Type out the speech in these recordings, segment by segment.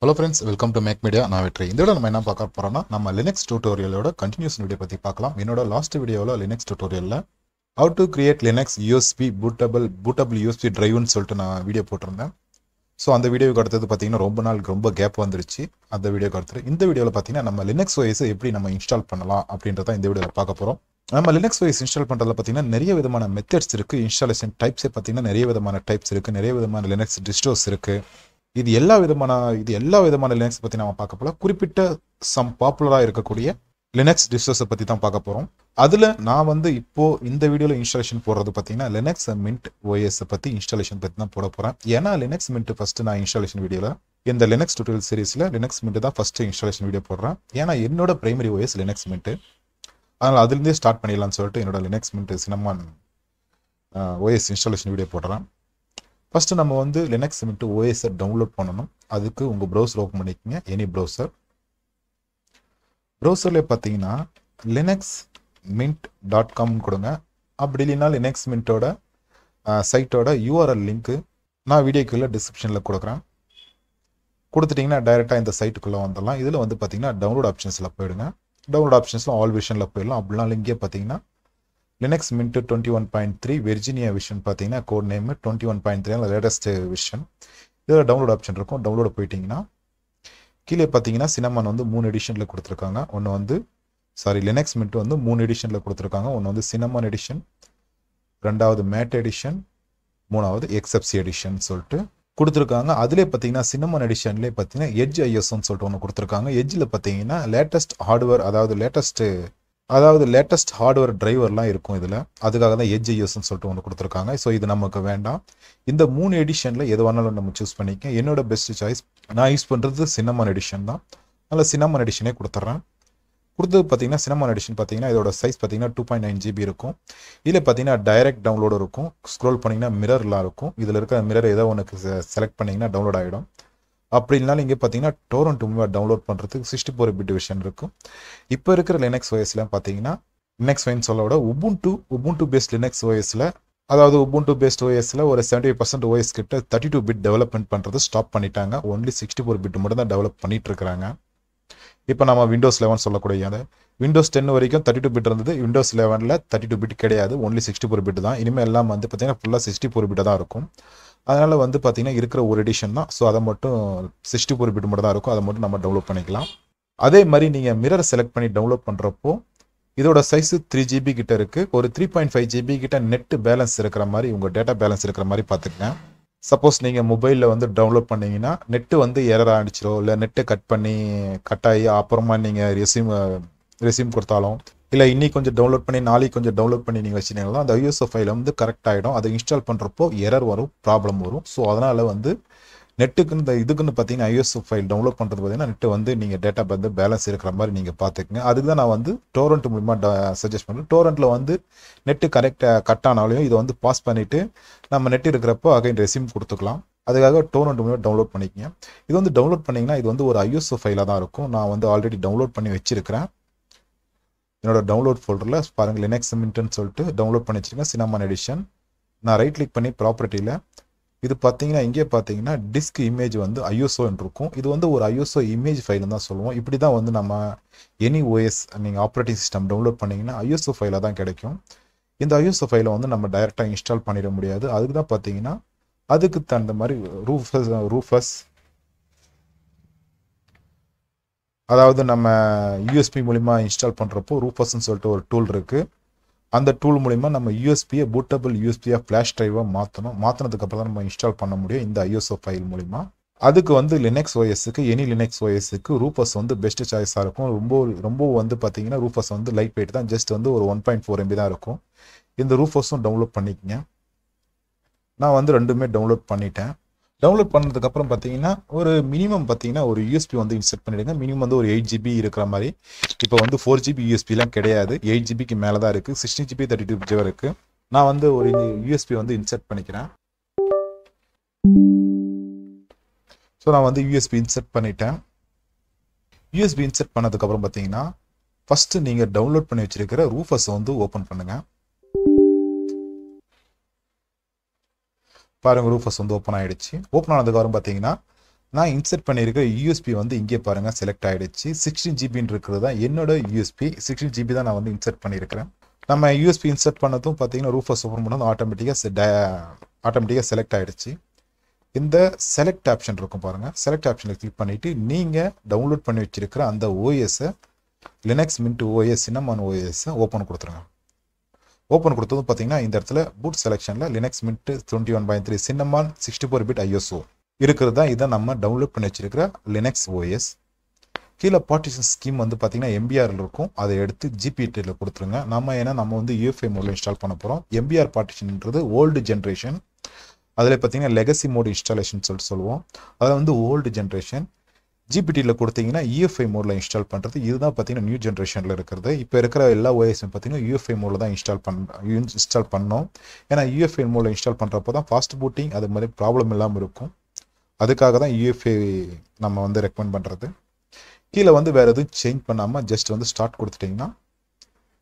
Hello friends, welcome to Mac Media. நான் வெற்றி. இந்த வீடியோ நம்ம என்ன பார்க்க போறோம்னா நம்ம லினக்ஸ் டியூட்டோரியலோட கண்டினியூஷன் வீடியோ பத்தி பார்க்கலாம். என்னோட லாஸ்ட் வீடியோல லினக்ஸ் டியூட்டோரியல்ல how to create Linux USB bootable USB driveன்னு சொல்லிட்டு நான் வீடியோ போட்டிருந்தேன். ஸோ அந்த வீடியோக்கு அடுத்தது பார்த்தீங்கன்னா ரொம்ப கேப் வந்துருச்சு. அந்த வீடியோக்கு அடுத்தது இந்த வீடியோவில் பார்த்தீங்கன்னா நம்ம லினக்ஸ் OS எப்படி நம்ம இன்ஸ்டால் பண்ணலாம் அப்படின்றத இந்த வீடியோவில் பார்க்க போகிறோம். நம்ம லினக்ஸ் OS இன்ஸ்டால் பண்ணுறதுல பார்த்தீங்கன்னா நிறைய விதமான மெத்தட்ஸ் இருக்குது. இன்ஸ்டாலேஷன் டைப்ஸே பார்த்தீங்கன்னா நிறைய விதமான டைப்ஸ் இருக்குது. நிறைய விதமான லினக்ஸ் டிஸ்டோஸ் இருக்குது. இது எல்லா விதமான லினக்ஸ் பற்றி நம்ம பார்க்க போகலாம். குறிப்பிட்ட சம் பாப்புலராக இருக்கக்கூடிய லினக்ஸ் டிஸ்டோஸை பற்றி தான் பார்க்க போகிறோம். அதில் நான் வந்து இப்போது இந்த வீடியோவில் இன்ஸ்டாலேஷன் போடுறது பார்த்தீங்கன்னா லினக்ஸ் மின்ட் ஓஎஸை பற்றி இன்ஸ்டாலேஷன் பற்றி தான் போட போகிறேன். ஏன்னா லினக்ஸ் மின்ட் ஃபஸ்ட்டு நான் இன்ஸ்டாலேஷன் வீடியோவில் இந்த லினக்ஸ் டியூட்டோரியல் சீரிஸில் லினக்ஸ் மின்ட் தான் ஃபஸ்ட்டு இன்ஸ்டாலேஷன் வீடியோ போடுறேன். ஏன்னா என்னோட பிரைமரி ஓஎஸ் லினக்ஸ் மின்ட்டு, அதனால் அதுலேருந்தே ஸ்டார்ட் பண்ணிடலாம்னு சொல்லிட்டு என்னோட Linux Mint Cinnamon OS installation video போடுறேன். ஃபஸ்ட்டு நம்ம வந்து லினக்ஸ் மின்ட் ஓஎஸை டவுன்லோட் பண்ணணும். அதுக்கு உங்கள் ப்ரௌசர் ஓப்பன் பண்ணிக்கோங்க, எனி ப்ரௌசர். ப்ரௌசரில் பார்த்தீங்கன்னா linuxmint.com கொடுங்க. அப்படி இல்லைன்னா லினக்ஸ் மின்ட்டோட சைட்டோட யூஆர்எல் லிங்க்கு நான் வீடியோக்குள்ளே டிஸ்கிரிப்ஷனில் கொடுக்குறேன். கொடுத்துட்டிங்கன்னா டைரெக்டாக இந்த சைட்டுக்குள்ளே வந்துடலாம். இதில் வந்து பார்த்தீங்கன்னா டவுன்லோட் ஆப்ஷன்ஸில் போயிடுங்க. டவுன்லோட் ஆப்ஷன்ஸில் ஆல் விஷனில் போயிடலாம். அப்படிலாம் இங்கே பார்த்தீங்கன்னா லினக்ஸ் மின்ட் 21.3 வெர்ஜினியா விஷன் பார்த்தீங்கன்னா கோட் நேம் 21.3 லேட்டஸ்ட் விஷன். இதில் டவுன்லோட் ஆப்ஷன் இருக்கும். டவுன்லோட் போயிட்டீங்கன்னா கீழே பார்த்தீங்கன்னா சினமான் வந்து 3 எடிஷனில் கொடுத்துருக்காங்க. ஒன்று வந்து லினக்ஸ் மின்ட் வந்து 3 எடிஷனில் கொடுத்துருக்காங்க. ஒன்று வந்து சினமான் எடிஷன், ரெண்டாவது மேட் எடிஷன், மூணாவது எக்ஸ்எப்சி எடிஷன் சொல்லிட்டு கொடுத்துருக்காங்க. அதிலே பார்த்தீங்கன்னா சினமான் எடிஷன்லேயே பார்த்தீங்கன்னா எட்ஜ் ஐஎஸ்ன்னு சொல்லிட்டு ஒன்று கொடுத்துருக்காங்க. எட்ஜில் பார்த்தீங்கன்னா லேட்டஸ்ட் ஹார்ட்வேர், அதாவது லேட்டஸ்ட் ஹார்ட்வேர் டிரைவர்லாம் இருக்கும் இதில். அதுக்காக தான் எட்ஜ் ஐஎஸ்ன்னு சொல்லிட்டு ஒன்று கொடுத்துருக்காங்க. ஸோ இது நமக்கு வேண்டாம். இந்த 3 எடிஷனில் எது வேணாலும் நம்ம சூஸ் பண்ணிக்க. என்னோட பெஸ்ட் சாய்ஸ் நான் யூஸ் பண்ணுறது சினமான் எடிஷன் தான். அதனால் சினமான் எடிஷனே கொடுத்துட்றேன். கொடுத்தது பார்த்தீங்கன்னா சினமான் எடிஷன் பார்த்தீங்கன்னா இதோட சைஸ் பார்த்தீங்கன்னா 2.9 GB இருக்கும். இதில் பார்த்தீங்கன்னா டைரக்ட் டவுன்லோடு இருக்கும். ஸ்க்ரோல் பண்ணிங்கன்னா மிரர்லாம் இருக்கும். இதில் இருக்கிற மிரர் ஏதோ ஒன்று செலக்ட் பண்ணிங்கன்னா டவுன்லோட் ஆகிடும். அப்படி இல்லைனாலும் இங்கே பார்த்தீங்கன்னா டோரண்ட் டவுன்லோட் பண்ணுறதுக்கு 64 பிட் விஷன் இருக்கும். இப்போ இருக்கிற லினக்ஸ் ஓஎஸ்லாம் பார்த்தீங்கன்னா லினக்ஸ் வைன் சொல்லோட உபுண்டு பேஸ்ட் லினக்ஸ் ஓஎஸில், அதாவது உபுண்டு பேஸ்ட் ஓஎஸில் ஒரு 75% ஓஎஸ் கிட்ட 32 பிட் டெவலப்மெண்ட் பண்ணுறது ஸ்டாப் பண்ணிட்டாங்க. ஒன்லி 64 பிட் மட்டும் தான் டெவலப் பண்ணிட்டு இருக்கிறாங்க. இப்போ நம்ம விண்டோஸ் 11 சொல்லக்கூடிய விண்டோஸ் 10 வரைக்கும் 32 பிட் இருந்தது. விண்டோஸ் 11ல் 32 பிட் கிடையாது, ஒன்லி 64 பிட் தான். இனிமேல் எல்லாம் வந்து பார்த்தீங்கன்னா ஃபுல்லாக 64 பிட் தான் இருக்கும். அதனால் வந்து பார்த்தீங்கன்னா இருக்கிற ஒரு எடிஷன் தான். ஸோ அதை மட்டும் 64 பிட் மட்டும் தான் இருக்கும். அதை மட்டும் நம்ம டவுன்லோட் பண்ணிக்கலாம். அதே மாதிரி நீங்கள் மிரர் செலக்ட் பண்ணி டவுன்லோட் பண்ணுறப்போ இதோட சைஸு 3 GB கிட்ட இருக்குது. ஒரு 3.5 GB கிட்ட நெட்டு பேலன்ஸ் இருக்கிற மாதிரி, உங்கள் டேட்டா பேலன்ஸ் இருக்கிற மாதிரி பார்த்துக்கங்க. சப்போஸ் நீங்கள் மொபைலில் வந்து டவுன்லோட் பண்ணிங்கன்னா நெட்டு வந்து எரர் ஆகிடுச்சிரோ, இல்லை நெட்டை கட் ஆகி அப்புறமா நீங்கள் ரெஸ்யூம் கொடுத்தாலும், இல்லை இன்னைக்கு கொஞ்சம் டவுன்லோட் பண்ணி நாளைக்கு கொஞ்சம் டவுன்லோட் பண்ணி நீங்கள் வச்சுட்டீங்கன்னா அந்த ஐஎஸ்ஓ ஃபைல் வந்து கரெக்ட் ஆகிடும். அதை இன்ஸ்டால் பண்ணுறப்போ எரர் வரும், ப்ராப்ளம் வரும். ஸோ அதனால் வந்து நெட்டுக்குன்னு இதுக்குன்னு பார்த்தீங்கன்னா ஐஎஸ்ஓ ஃபைல் டவுன்லோட் பண்ணுறது பார்த்தீங்கன்னா நெட்டு வந்து நீங்கள் டேட்டா வந்து பேலன்ஸ் இருக்கிற மாதிரி நீங்கள் பார்த்துக்குங்க. அதுக்கு தான் நான் வந்து டோரண்ட் மூலிமா சஜஸ்ட் பண்ணுறேன். டோரண்ட்டில் வந்து நெட்டு கட் ஆனாலையும் இதை வந்து பாஸ் பண்ணிவிட்டு நம்ம நெட் இருக்கிறப்போ அகைன் ரெஸ்யூம் கொடுத்துக்கலாம். அதுக்காக டோரண்ட் மூலிமா டவுன்லோட் பண்ணிக்கங்க. இது வந்து டவுன்லோட் பண்ணிங்கன்னா இது வந்து ஒரு ஐஎஸ்ஓ ஃபைலாக தான் இருக்கும். நான் வந்து ஆல்ரெடி டவுன்லோட் பண்ணி வச்சுருக்கிறேன். என்னோட டவுன்லோட் ஃபோல்டரில் பாருங்கள் லினக்ஸ் மின்ட்னு சொல்லிட்டு டவுன்லோட் பண்ணி வச்சுருக்கேன் சினமான் எடிஷன். நான் ரைட் கிளிக் பண்ணி ப்ராப்பர்ட்டியில் இது பார்த்தீங்கன்னா இங்கே பார்த்தீங்கன்னா டிஸ்க் இமேஜ் வந்து ஐஎஸ்ஓன்னு இருக்கும். இது வந்து ஒரு ஐஎஸ்ஓ இமேஜ் ஃபைல்னு தான் சொல்லுவோம். இப்படி தான் வந்து நம்ம எனி ஓஎஸ் நீங்கள் ஆப்ரேட்டிங் சிஸ்டம் டவுன்லோட் பண்ணிங்கன்னா ஐஎஸ்ஓ ஃபைலாக தான் கிடைக்கும். இந்த ஐஎஸ்ஓ ஃபைலை வந்து நம்ம டைரெக்டாக இன்ஸ்டால் பண்ணிட முடியாது. அதுக்கு தான் பார்த்தீங்கன்னா அதுக்கு தகுந்த மாதிரி ரூஃபஸ் அதாவது நம்ம யூஎஸ்பி மூலிமா இன்ஸ்டால் பண்ணுறப்போ ரூஃபஸ்ன்னு சொல்லிட்டு ஒரு டூல் இருக்குது. அந்த டூல் மூலிமா நம்ம யூஎஸ்பியை பூட்டபிள் யூஎஸ்பியாக ஃப்ளாஷ் ட்ரைவாக மாற்றினதுக்கப்புறம் தான் நம்ம இன்ஸ்டால் பண்ண முடியும் இந்த ஐஎஸ்ஓ ஃபைல் மூலிமா. அதுக்கு வந்து லினக்ஸ் ஓஎஸ்க்கு எனி லினக்ஸ் ஓஎஸ்க்கு ரூஃபஸ் வந்து பெஸ்ட்டு சாய்ஸாக இருக்கும். ரொம்ப வந்து பார்த்தீங்கன்னா ரூஃபஸ் வந்து லைட் வெயிட் தான். ஜஸ்ட் வந்து ஒரு 1.4 MB தான் இருக்கும். இந்த ரூஃபஸும் டவுன்லோட் பண்ணிக்கங்க. நான் வந்து ரெண்டுமே டவுன்லோட் பண்ணிட்டேன். டவுன்லோட் பண்ணதுக்கப்புறம் பார்த்தீங்கன்னா ஒரு மினிமம் பார்த்தீங்கன்னா ஒரு யூஎஸ்பி வந்து இன்செர்ட் பண்ணிவிடுங்க. மினிமம் வந்து ஒரு 8 GB இருக்கிற மாதிரி. இப்போ வந்து 4 GB யூஎஸ்பிலாம் கிடையாது, 8 GBக்கு மேலே தான் இருக்குது. 16 GB 32 GB இருக்குது. நான் வந்து ஒரு யூஎஸ்பி வந்து இன்செர்ட் பண்ணிக்கிறேன். ஸோ நான் வந்து யூஎஸ்பி இன்செர்ட் பண்ணிட்டேன். யூஎஸ்பி இன்செர்ட் பண்ணதுக்கப்புறம் பார்த்தீங்கன்னா ஃபஸ்ட்டு நீங்கள் டவுன்லோட் பண்ணி வச்சுருக்கிற ரூஃபஸை வந்து ஓப்பன் பண்ணுங்கள். பாருங்கள் ரூஃபஸ் வந்து ஓப்பன் ஆகிடுச்சு. ஓப்பன் ஆனதுக்கப்புறம் பார்த்தீங்கன்னா நான் இன்சர்ட் பண்ணியிருக்கிற யூஎஸ்பி வந்து இங்கே பாருங்கள் செலக்ட் ஆகிடுச்சு. 16 ஜிபின்னு இருக்கிறது தான் என்னோட யூஎஸ்பி. 16 ஜிபி தான் நான் வந்து இன்சர்ட் பண்ணியிருக்கிறேன். நம்ம யூஎஸ்பி இன்சர்ட் பண்ணதும் பார்த்தீங்கன்னா ரூஃபர்ஸ் ஓப்பன் பண்ணதும் ஆட்டோமேட்டிக்காக செலக்ட் ஆகிடுச்சு. இந்த செலக்ட் ஆப்ஷன் இருக்கும் பாருங்கள். செலக்ட் ஆப்ஷனில் கிளிக் பண்ணிவிட்டு நீங்கள் டவுன்லோட் பண்ணி வச்சுருக்கிற அந்த ஓஎஸை லினக்ஸ் மின்ட் ஓஎஸ் சின்னமான் ஓஎஸை ஓப்பன் கொடுத்துருங்க. ஓப்பன் கொடுத்ததும் பார்த்தீங்கன்னா இந்த இடத்துல பூட் செலெக்ஷனில் Linux Mint 21.3 Cinnamon 64 bit ISO இருக்கிறது தான். இதை நம்ம டவுன்லோட் பண்ணி வச்சிருக்கிற லினக்ஸ் ஓஎஸ். கீழே பார்ட்டிஷன் ஸ்கீம் வந்து பார்த்தீங்கன்னா எம்பிஆரில் இருக்கும். அதை எடுத்து ஜிபிடியில் கொடுத்துருங்க. நம்ம வந்து யூஎஃப்ஐ மோடில் இன்ஸ்டால் பண்ண போகிறோம். எம்பிஆர் பார்ட்டிஷன்ன்றது ஓல்டு ஜென்ரேஷன். அதில் பார்த்தீங்கன்னா லெகசி மோடு இன்ஸ்டாலேஷன் சொல்லுவோம். அதில் வந்து ஓல்டு ஜென்ரேஷன். ஜிபிடியில் கொடுத்தீங்கன்னா யூஎஃப்ஐ மோடில் இன்ஸ்டால் பண்ணுறது. இதுதான் பார்த்தீங்கன்னா நியூ ஜென்ரேஷனில் இருக்கிறது. இப்போ இருக்கிற எல்லா ஓஎஸும் பார்த்தீங்கன்னா யூஎஃப்ஐ மோடில் தான் இன்ஸ்டால் பண்ணோம். ஏன்னா யூஎஃப்ஐ மோடில் இன்ஸ்டால் பண்ணுறப்போ தான் ஃபாஸ்ட் பூட்டிங் அது மாதிரி ப்ராப்ளம் இல்லாமல் இருக்கும். அதுக்காக தான் யூஎஃப்ஐ நம்ம வந்து ரெக்கமெண்ட் பண்ணுறது. கீழே வந்து வேறு எதுவும் சேஞ்ச் பண்ணாமல் ஜஸ்ட் வந்து ஸ்டார்ட் கொடுத்துட்டிங்கன்னா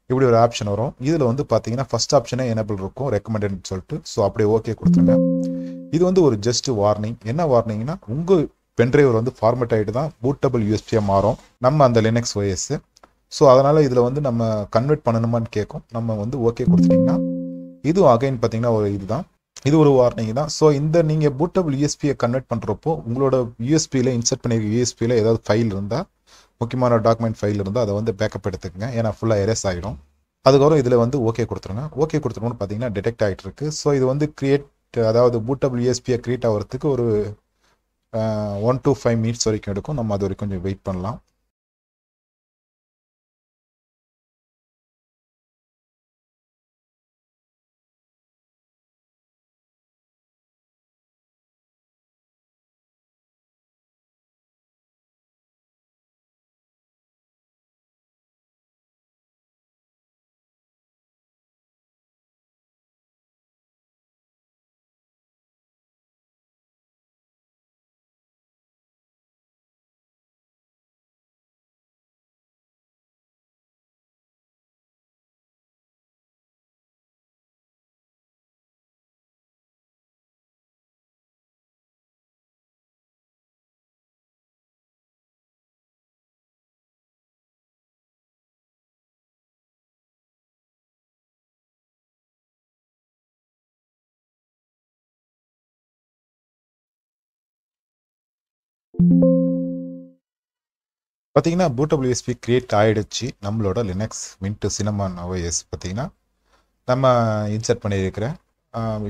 இப்படி ஒரு ஆப்ஷன் வரும். இதில் வந்து பார்த்தீங்கன்னா ஃபஸ்ட் ஆப்ஷனே எனேபிள் இருக்கும் ரெக்கமெண்டட்னு சொல்லிட்டு. ஸோ அப்படியே ஓகே கொடுத்துருங்க. இது வந்து ஒரு ஜஸ்ட் வார்னிங். என்ன வார்னிங்னா உங்கள் பென்ட்ரைவர் வந்து ஃபார்மேட் ஆகிட்டு தான் பூட்டபிள் யூஎஸ்பியாக மாறும் நம்ம அந்த லினக்ஸ் ஓஎஸ். ஸோ அதனால் இதில் வந்து நம்ம கன்வெர்ட் பண்ணணுமான்னு கேட்கும். நம்ம வந்து ஓகே கொடுத்துட்டிங்கன்னா இதுவும் அகைன் பார்த்தீங்கன்னா ஒரு இதுதான். இது ஒரு வார்னிங் தான். ஸோ இந்த நீங்கள் பூட்டபிள் யூஎஸ்பியை கன்வெர்ட் பண்ணுறப்போ உங்களோட யூஎஸ்பியில் இன்சர்ட் பண்ணியிருக்க யூஎஸ்பியில் ஏதாவது ஃபைல் இருந்தால், முக்கியமான டாக்குமெண்ட் ஃபைல் இருந்தால் அதை வந்து பேக்கப் எடுத்துக்கங்க. ஏன்னா ஃபுல்லாக எரேஸ் ஆகிடும். அதுக்கப்புறம் இதில் வந்து ஓகே கொடுத்துருங்க. ஓகே கொடுத்துருவோம்னு பார்த்தீங்கன்னா டிடெக்ட் ஆகிட்டு இருக்கு. ஸோ இது வந்து அதாவது பூட்டபிள் யூஎஸ்பியை க்ரியேட் ஆகிறதுக்கு ஒரு 1 to 5 minutes வரைக்கும் எடுக்கும். நம்ம அது வரைக்கும் கொஞ்சம் வெயிட் பண்ணலாம். பார்த்தீங்கன்னா பூட்டபிள் யூஎஸ்பி கிரியேட் ஆகிடுச்சு. நம்மளோட லினக்ஸ் மின்ட் சின்னமான் ஓஎஸ் பார்த்தீங்கன்னா நம்ம இன்சர்ட் பண்ணியிருக்கிற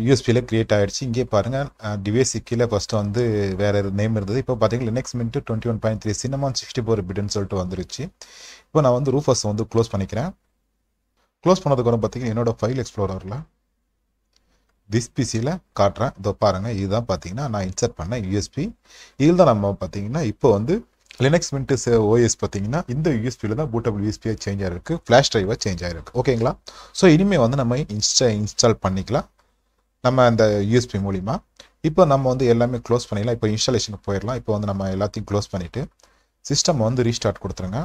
யூஎஸ்பியில் கிரியேட் ஆகிடுச்சு. இங்கே பாருங்கள் டிவைஸ் கீழே ஃபஸ்ட்டு வந்து வேறு நேம் இருந்தது. இப்போ பார்த்தீங்கன்னா லினக்ஸ் மின்ட் 21.3 சின்னமான் 64 பிட்னு சொல்லிட்டு வந்துருச்சு. இப்போ நான் வந்து ரூஃபர்ஸ் வந்து க்ளோஸ் பண்ணிக்கிறேன். க்ளோஸ் பண்ணதுக்கப்புறம் பார்த்தீங்கன்னா என்னோடய ஃபைல் எக்ஸ்ப்ளோரரில் திஸ் பிசியில் காட்டுறேன். இதோ பாருங்கள், இதுதான் பார்த்தீங்கன்னா நான் இன்சர்ட் பண்ண யூஎஸ்பி. இதில் தான் நம்ம பார்த்தீங்கன்னா இப்போ வந்து லினக்ஸ் மின்ட் ஓஎஸ் பார்த்தீங்கன்னா இந்த யூஎஸ்பியில் தான் பூட்டபிள் யூஎஸ்பியாக சேஞ்ச் ஆகிருக்கு. ஃப்ளாஷ் ட்ரைவாக சேஞ்ச் ஆகிருக்கு. ஓகேங்களா? ஸோ இனிமேல் வந்து நம்ம இன்ஸ்டால் பண்ணிக்கலாம் நம்ம அந்த யூஎஸ்பி மூலிமா. இப்போ நம்ம வந்து எல்லாமே க்ளோஸ் பண்ணிடலாம். இப்போ இன்ஸ்டாலேஷனுக்கு போயிடலாம். இப்போ வந்து நம்ம எல்லாத்தையும் க்ளோஸ் பண்ணிவிட்டு சிஸ்டம் வந்து ரீஸ்டார்ட் கொடுத்துருங்க.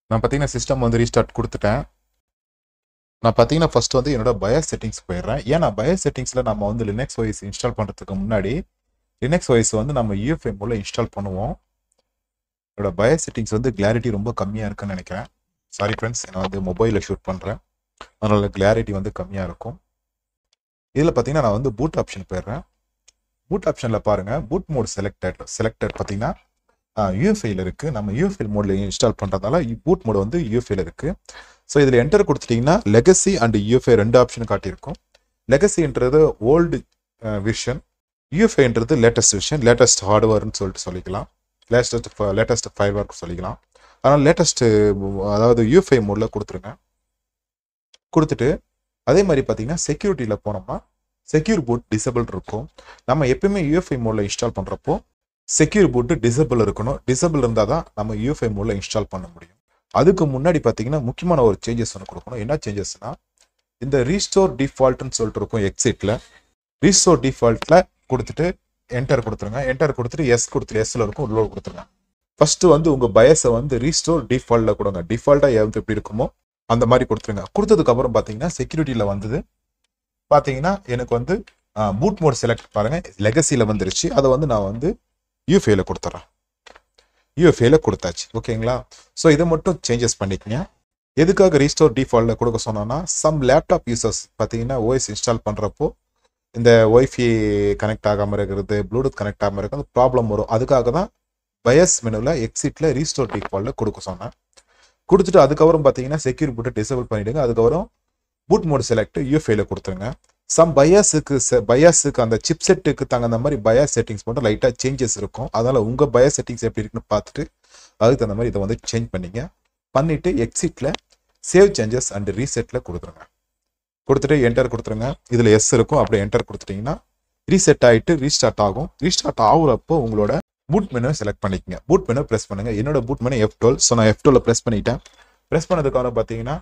நான் பார்த்தீங்கன்னா சிஸ்டம் வந்து ரீஸ்டார்ட் கொடுத்துட்டேன். நான் பார்த்தீங்கன்னா ஃபஸ்ட்டு வந்து என்னோட பயாஸ் செட்டிங்ஸ் போயிடுறேன். ஏன்னா பயாஸ் செட்டிங்ஸில் நம்ம வந்து லினக்ஸ் ஓஎஸ் இன்ஸ்டால் பண்ணுறதுக்கு முன்னாடி லினக்ஸ் ஓஎஸ் வந்து நம்ம யூஎஃப்ஐ மூலம் இன்ஸ்டால் பண்ணுவோம். என்னோட பயாஸ் செட்டிங்ஸ் வந்து கிளாரிட்டி ரொம்ப கம்மியாக இருக்குன்னு நினைக்கிறேன். சாரி ஃப்ரெண்ட்ஸ், நான் வந்து மொபைலில் ஷூட் பண்ணுறேன், அதனால கிளாரிட்டி வந்து கம்மியாக இருக்கும். இதில் பார்த்தீங்கன்னா நான் வந்து பூட் ஆப்ஷன் போயிடுறேன். பூட் ஆப்ஷனில் பாருங்கள், பூட் மோட் செலக்டட் பார்த்தீங்கன்னா யூஎஃப்ஐயில் இருக்குது. நம்ம யூஎஃப்ஐ மோடில் இன்ஸ்டால் பண்ணுறதால பூட் மோடு வந்து யூஎஃப்ஐயில் இருக்குது. ஸோ இதில் என்டர் கொடுத்துட்டிங்கன்னா லெகசி அண்ட் யூஎஃப்ஐ 2 ஆப்ஷன் காட்டியிருக்கும். லெகசின்றது ஓல்டு விஷன், யூஎஃப்ஐன்றது லேட்டஸ்ட் விஷன், லேட்டஸ்ட் ஹார்ட்வேர்னு சொல்லிக்கலாம், லேட்டஸ்ட் ஃபயர்வேர் சொல்லிக்கலாம். அதனால் லேட்டஸ்ட் அதாவது யூஎஃப்ஐ மோடில் கொடுத்துருங்க. கொடுத்துட்டு அதே மாதிரி பார்த்தீங்கன்னா செக்யூரிட்டியில் போனோம்னா செக்யூர் பூட் டிசபிள் இருக்கும். நம்ம எப்பயுமே யூஎஃப்ஐ மோடில் இன்ஸ்டால் பண்ணுறப்போ செக்யூர் பூட்டு டிசபிள் இருக்கணும். டிசபிள் இருந்தால் தான் நம்ம யூஎஃப்ஐ மோடில் இன்ஸ்டால் பண்ண முடியும். அதுக்கு முன்னாடி பார்த்தீங்கன்னா முக்கியமான ஒரு சேஞ்சஸ் ஒன்று கொடுக்கணும். என்ன சேஞ்சஸ்னா, இந்த ரீஸ்டோர் டிஃபால்ட்னு சொல்லிட்டு இருக்கும் எக்ஸிட்டில், ரீஸ்டோர் டிஃபால்ட்டில் கொடுத்துட்டு என்டர் கொடுத்துருங்க. என்டர் கொடுத்துட்டு எஸ்ல இருக்கும் உள்ள கொடுத்துருங்க. ஃபர்ஸ்ட் வந்து உங்கள் பயஸை வந்து ரீஸ்டோர் டிஃபால்ட்டில் கொடுங்க. டிஃபால்ட்டாக எப்படி இருக்குமோ அந்த மாதிரி கொடுத்துருங்க. கொடுத்ததுக்கு அப்புறம் பார்த்தீங்கன்னா செக்யூரிட்டியில் வந்தது பார்த்தீங்கன்னா எனக்கு வந்து பூட் மோட் செலக்ட் பாருங்க லெகசியில் வந்துருச்சு. அதை வந்து நான் வந்து யூஎஃப்ஏல கொடுத்துட்றேன். யூஎஃப்ஏல கொடுத்தாச்சு. ஓகேங்களா? ஸோ இதை மட்டும் சேஞ்சஸ் பண்ணிக்கங்க. எதுக்காக ரீஸ்டோர் டிஃபால்ட்டில் கொடுக்க சொன்னோன்னா, சம் லேப்டாப் யூசர்ஸ் பார்த்தீங்கன்னா ஓஎஸ் இன்ஸ்டால் பண்ணுறப்போ இந்த ஒய்ஃபை கனெக்ட் ஆகாமல் இருக்கிறது, ப்ளூடூத் கனெக்ட் ஆகாமல் இருக்கிறது ப்ராப்ளம் வரும். அதுக்காக தான் பயாஸ் மெனுவில் எக்ஸிட்டில் ரீஸ்டோர் டிஃபால்ட்டில் கொடுக்க சொன்னேன். கொடுத்துட்டு அதுக்கப்புறம் பார்த்தீங்கன்னா செக்யூர் பூட்டை டிசேபிள் பண்ணிவிடுங்க. அதுக்கப்புறம் பூட் மோட் செலக்ட் யூஎஃப்ஏல கொடுத்துருங்க. சம் பயாஸுக்கு அந்த சிப் செட்டுக்கு தகுந்த மாதிரி பயாஸ் செட்டிங்ஸ் மட்டும் லைட்டாக சேஞ்சஸ் இருக்கும். அதனால் உங்கள் பயாஸ் செட்டிங்ஸ் எப்படி இருக்குன்னு பார்த்துட்டு அதுக்கு தகுந்த மாதிரி இதை வந்து சேஞ்ச் பண்ணிவிட்டு எக்ஸிட்டில் சேவ் சேஞ்சஸ் அண்ட் ரீசெட்டில் கொடுத்துருங்க. கொடுத்துட்டு என்டர் கொடுத்துருங்க. இதில் எஸ் இருக்கும். அப்படியே என்டர் கொடுத்துட்டிங்கன்னா ரீசெட் ஆகிட்டு ரீஸ்டார்ட் ஆகும். ரீஸ்டார்ட் ஆகுறப்போ உங்களோட பூட் மெனுவை செலக்ட் பண்ணிக்கங்க. பூட் மெனு ப்ரெஸ் பண்ணுங்கள். என்னோட பூட் மெனு F12. ஸோ நான் F12 ப்ரெஸ் பண்ணிட்டேன். ப்ரெஸ் பண்ணதுக்காக பார்த்தீங்கன்னா